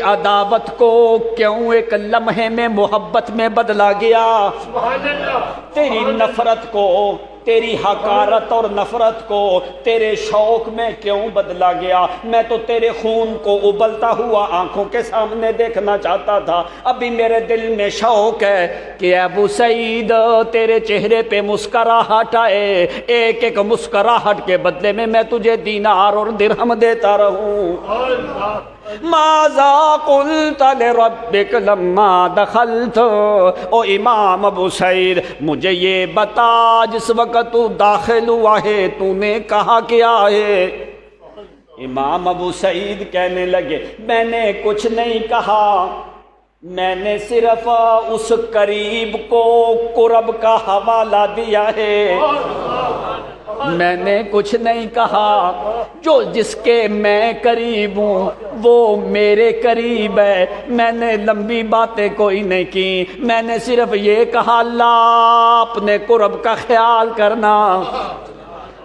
عداوت کو کیوں ایک لمحے میں محبت میں بدلا گیا؟ تیری نفرت کو، تیری حقارت اور نفرت کو تیرے شوق میں کیوں بدلا گیا؟ میں تو تیرے خون کو ابلتا ہوا آنکھوں کے سامنے دیکھنا چاہتا تھا، ابھی میرے دل میں شوق ہے کہ ابو سعید تیرے چہرے پہ مسکراہٹ آئے، ایک ایک مسکراہٹ کے بدلے میں تجھے دینار اور درہم دیتا رہوں۔ ماذا قلت لربک لما دخلت، او امام ابو سعید مجھے یہ بتا جس وقت تو داخل ہوا ہے تو نے کہا کیا ہے؟ امام ابو سعید کہنے لگے میں نے کچھ نہیں کہا، میں نے صرف اس قریب کو قرب کا حوالہ دیا ہے، میں نے کچھ نہیں کہا۔ جو جس کے میں قریب ہوں وہ میرے قریب ہے، میں نے لمبی باتیں کوئی نہیں کی، میں نے صرف یہ کہا اللہ اپنے قرب کا خیال کرنا۔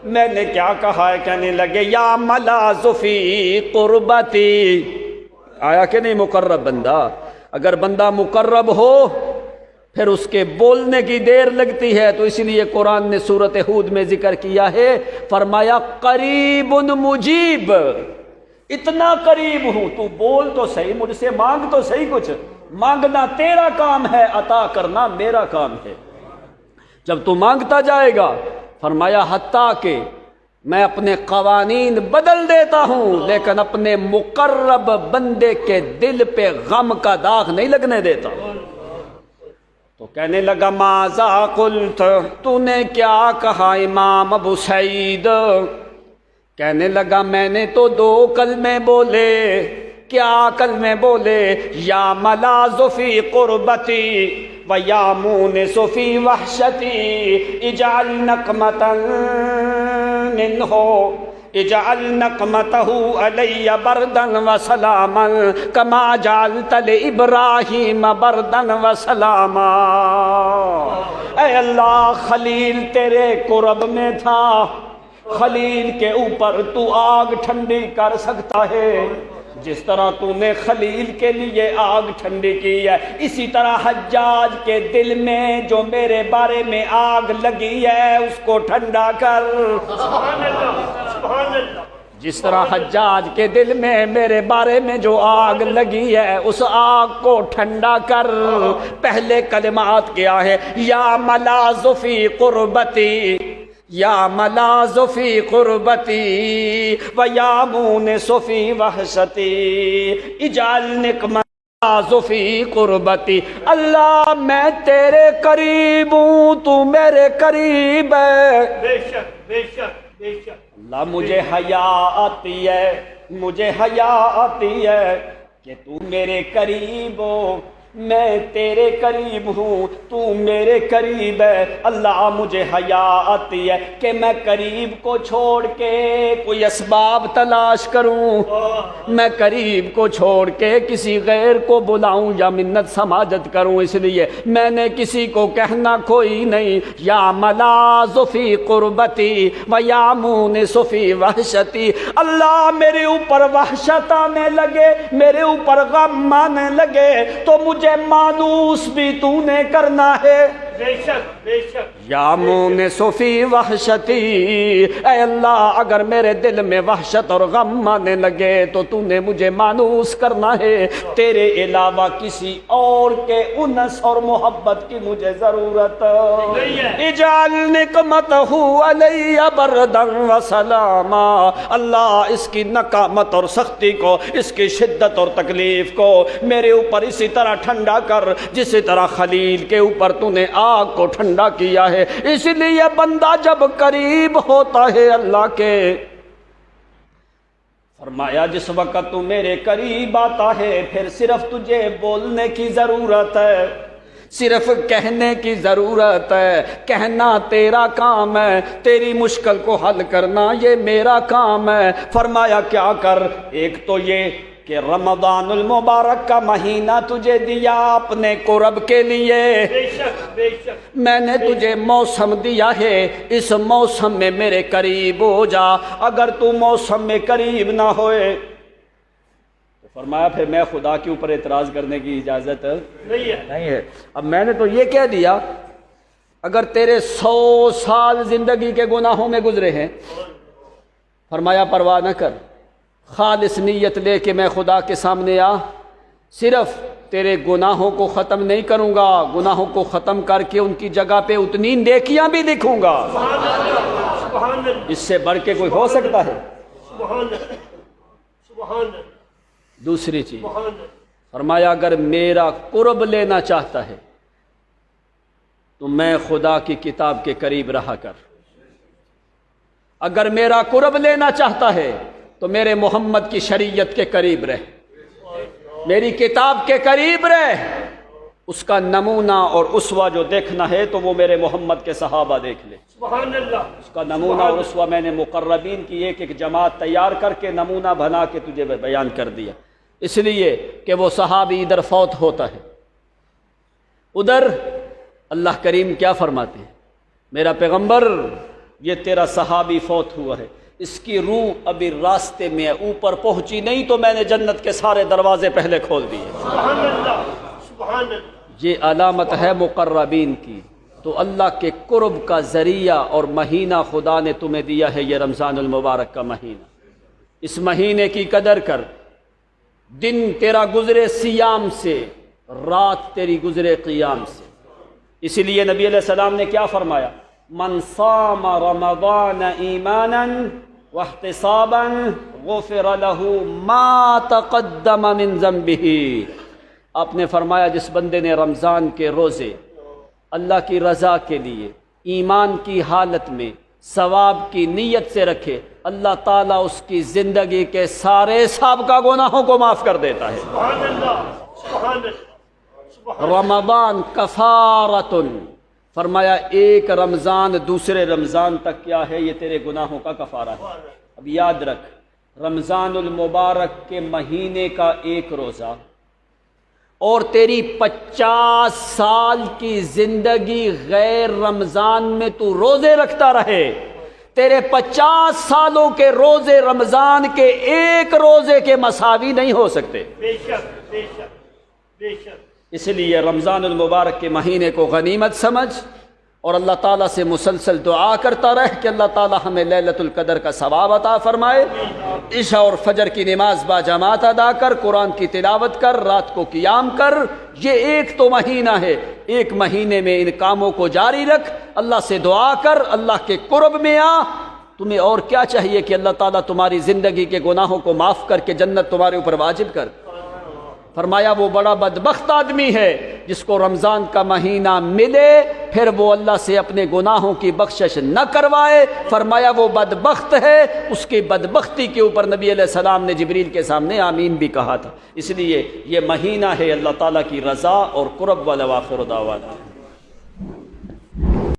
میں نے کیا کہا ہے؟ کہنے لگے یا ملاذ فی قربتی۔ آیا کہ نہیں مقرب بندہ؟ اگر بندہ مقرب ہو پھر اس کے بولنے کی دیر لگتی ہے، تو اسی لیے قرآن نے سورۃ ہود میں ذکر کیا ہے، فرمایا قریب مجیب، اتنا قریب ہوں، تو بول تو صحیح، مجھ سے مانگ تو صحیح، کچھ مانگنا تیرا کام ہے، عطا کرنا میرا کام ہے۔ جب تو مانگتا جائے گا، فرمایا حتیٰ کہ میں اپنے قوانین بدل دیتا ہوں لیکن اپنے مقرب بندے کے دل پہ غم کا داغ نہیں لگنے دیتا۔ تو کہنے لگا ماذا قلت، تو نے کیا کہا امام ابو سعید؟ کہنے لگا میں نے تو 2 کلمے بولے۔ کیا کلمے بولے؟ یا ملاذ فی قربتی و یا مونس فی وحشتی اجعل نقمتا منہ اجعل نقمتہ علی بردا و سلاما کما جعلت لابراہیم بردا و سلاما۔ اے اللہ، خلیل تیرے قرب میں تھا، خلیل کے اوپر تو آگ ٹھنڈی کر سکتا ہے، جس طرح تو نے خلیل کے لیے آگ ٹھنڈی کی ہے، اسی طرح حجاج کے دل میں جو میرے بارے میں آگ لگی ہے اس کو ٹھنڈا کر۔ سبحان اللہ، سبحان اللہ۔ جس طرح حجاج کے دل میں میرے بارے میں جو آگ لگی ہے اس آگ کو ٹھنڈا کر۔ پہلے کلمات کیا ہے؟ یا ملاذ فی قربتی، یا ملاذ فی قربتی و یا مونس فی وحشتی اجعل نقمتہ فی قربتی۔ اللہ میں تیرے قریب ہوں، تو میرے قریب ہے۔ بے شک، بے شک، بے شک۔ اللہ مجھے حیا آتی ہے، مجھے حیا آتی ہے کہ تو میرے قریب ہو، میں تیرے قریب ہوں، تو میرے قریب ہے۔ اللہ مجھے حیا آتی ہے کہ میں قریب کو چھوڑ کے کوئی اسباب تلاش کروں، میں قریب کو چھوڑ کے کسی غیر کو بلاؤں یا منت سماجت کروں، اس لیے میں نے کسی کو کہنا کوئی نہیں۔ یا ملاذ فی قربتی و یا مونس فی وحشتی۔ اللہ میرے اوپر وحشت آنے لگے، میرے اوپر غم آنے لگے تو مجھے مانوس بھی تو نے کرنا ہے۔ بے شک، بے شک۔ یا مونس فی وحشتی، اے اللہ اگر میرے دل میں وحشت اور غم آنے لگے تو تو نے مجھے مانوس کرنا ہے، تیرے علاوہ کسی اور کے انس اور محبت کی مجھے ضرورت نہیں ہے۔ اجعل نقمتہ علی بردا و سلاما۔ اللہ اس کی نقامت اور سختی کو، اس کی شدت اور تکلیف کو میرے اوپر اسی طرح ٹھنڈا کر جس طرح خلیل کے اوپر تو نے آگ کو ٹھنڈا کیا ہے۔ اس لیے بندہ جب قریب ہوتا ہے اللہ کے، فرمایا جس وقت تو میرے قریب آتا ہے پھر صرف تجھے بولنے کی ضرورت ہے، صرف کہنے کی ضرورت ہے، کہنا تیرا کام ہے، تیری مشکل کو حل کرنا یہ میرا کام ہے۔ فرمایا کیا کر؟ ایک تو یہ کہ رمضان المبارک کا مہینہ تجھے دیا اپنے قرب کے لیے، بے شک، بے شک۔ میں نے تجھے موسم دیا ہے، اس موسم میں میرے قریب ہو جا۔ اگر تو موسم میں قریب نہ ہوئے تو فرمایا پھر میں خدا کے اوپر اعتراض کرنے کی اجازت نہیں ہے۔ اب میں نے تو یہ کہہ دیا اگر تیرے 100 سال زندگی کے گناہوں میں گزرے ہیں، فرمایا پرواہ نہ کر، خالص نیت لے کے میں خدا کے سامنے آ، صرف تیرے گناہوں کو ختم نہیں کروں گا، گناہوں کو ختم کر کے ان کی جگہ پہ اتنی نیکیاں بھی لکھوں گا۔ سبحان اللہ، اس سے بڑھ کے کوئی ہو سکتا ہے؟ سبحان اللہ، سبحان اللہ، دوسری چیز سبحان اللہ۔ فرمایا اگر میرا قرب لینا چاہتا ہے تو میں خدا کی کتاب کے قریب رہا کر، اگر میرا قرب لینا چاہتا ہے تو میرے محمد کی شریعت کے قریب رہ۔ میری کتاب کے قریب رہ، اس کا نمونہ اور اسوہ جو دیکھنا ہے تو وہ میرے محمد کے صحابہ دیکھ لے۔ سبحان اللہ، اس کا نمونہ اور اسوہ میں نے مقربین کی ایک ایک جماعت تیار کر کے نمونہ بنا کے تجھے بیان کر دیا، اس لیے کہ وہ صحابی ادھر فوت ہوتا ہے، ادھر اللہ کریم کیا فرماتے ہیں، میرا پیغمبر یہ تیرا صحابی فوت ہوا ہے، اس کی روح ابھی راستے میں اوپر پہنچی نہیں تو میں نے جنت کے سارے دروازے پہلے کھول دیے۔ سبحان اللہ، سبحان اللہ، یہ علامت ہے مقربین کی۔ تو اللہ کے قرب کا ذریعہ اور مہینہ خدا نے تمہیں دیا ہے یہ رمضان المبارک کا مہینہ، اس مہینے کی قدر کر، دن تیرا گزرے سیام سے، رات تیری گزرے قیام سے۔ اسی لیے نبی علیہ السلام نے کیا فرمایا، من صام رمضان ایمانا واحتسابا غفر له ما تقدم من ذنبه۔ آپ نے فرمایا جس بندے نے رمضان کے روزے اللہ کی رضا کے لیے ایمان کی حالت میں ثواب کی نیت سے رکھے، اللہ تعالیٰ اس کی زندگی کے سارے سابقہ گناہوں کو معاف کر دیتا ہے۔ سبحان اللہ، سبحان اللہ، سبحان رمضان کفارۃ، فرمایا ایک رمضان دوسرے رمضان تک کیا ہے، یہ تیرے گناہوں کا کفارہ ہے۔ اب یاد رکھ، رمضان المبارک کے مہینے کا ایک روزہ اور تیری 50 سال کی زندگی غیر رمضان میں تو روزے رکھتا رہے، تیرے 50 سالوں کے روزے رمضان کے ایک روزے کے مساوی نہیں ہو سکتے۔ بے شک، بے شک، بے شک۔ اس لیے رمضان المبارک کے مہینے کو غنیمت سمجھ اور اللہ تعالیٰ سے مسلسل دعا کرتا رہ کہ اللہ تعالیٰ ہمیں لیلۃ القدر کا ثواب عطا فرمائے۔ عشاء اور فجر کی نماز با جماعت ادا کر، قرآن کی تلاوت کر، رات کو قیام کر۔ یہ ایک تو مہینہ ہے، ایک مہینے میں ان کاموں کو جاری رکھ، اللہ سے دعا کر، اللہ کے قرب میں آ۔ تمہیں اور کیا چاہیے کہ اللہ تعالیٰ تمہاری زندگی کے گناہوں کو معاف کر کے جنت تمہارے اوپر واجب کر۔ فرمایا وہ بڑا بدبخت آدمی ہے جس کو رمضان کا مہینہ ملے پھر وہ اللہ سے اپنے گناہوں کی بخشش نہ کروائے۔ فرمایا وہ بدبخت ہے، اس کی بدبختی کے اوپر نبی علیہ السلام نے جبریل کے سامنے آمین بھی کہا تھا۔ اس لیے یہ مہینہ ہے اللہ تعالیٰ کی رضا اور قرب والا۔ وآخر دعوانا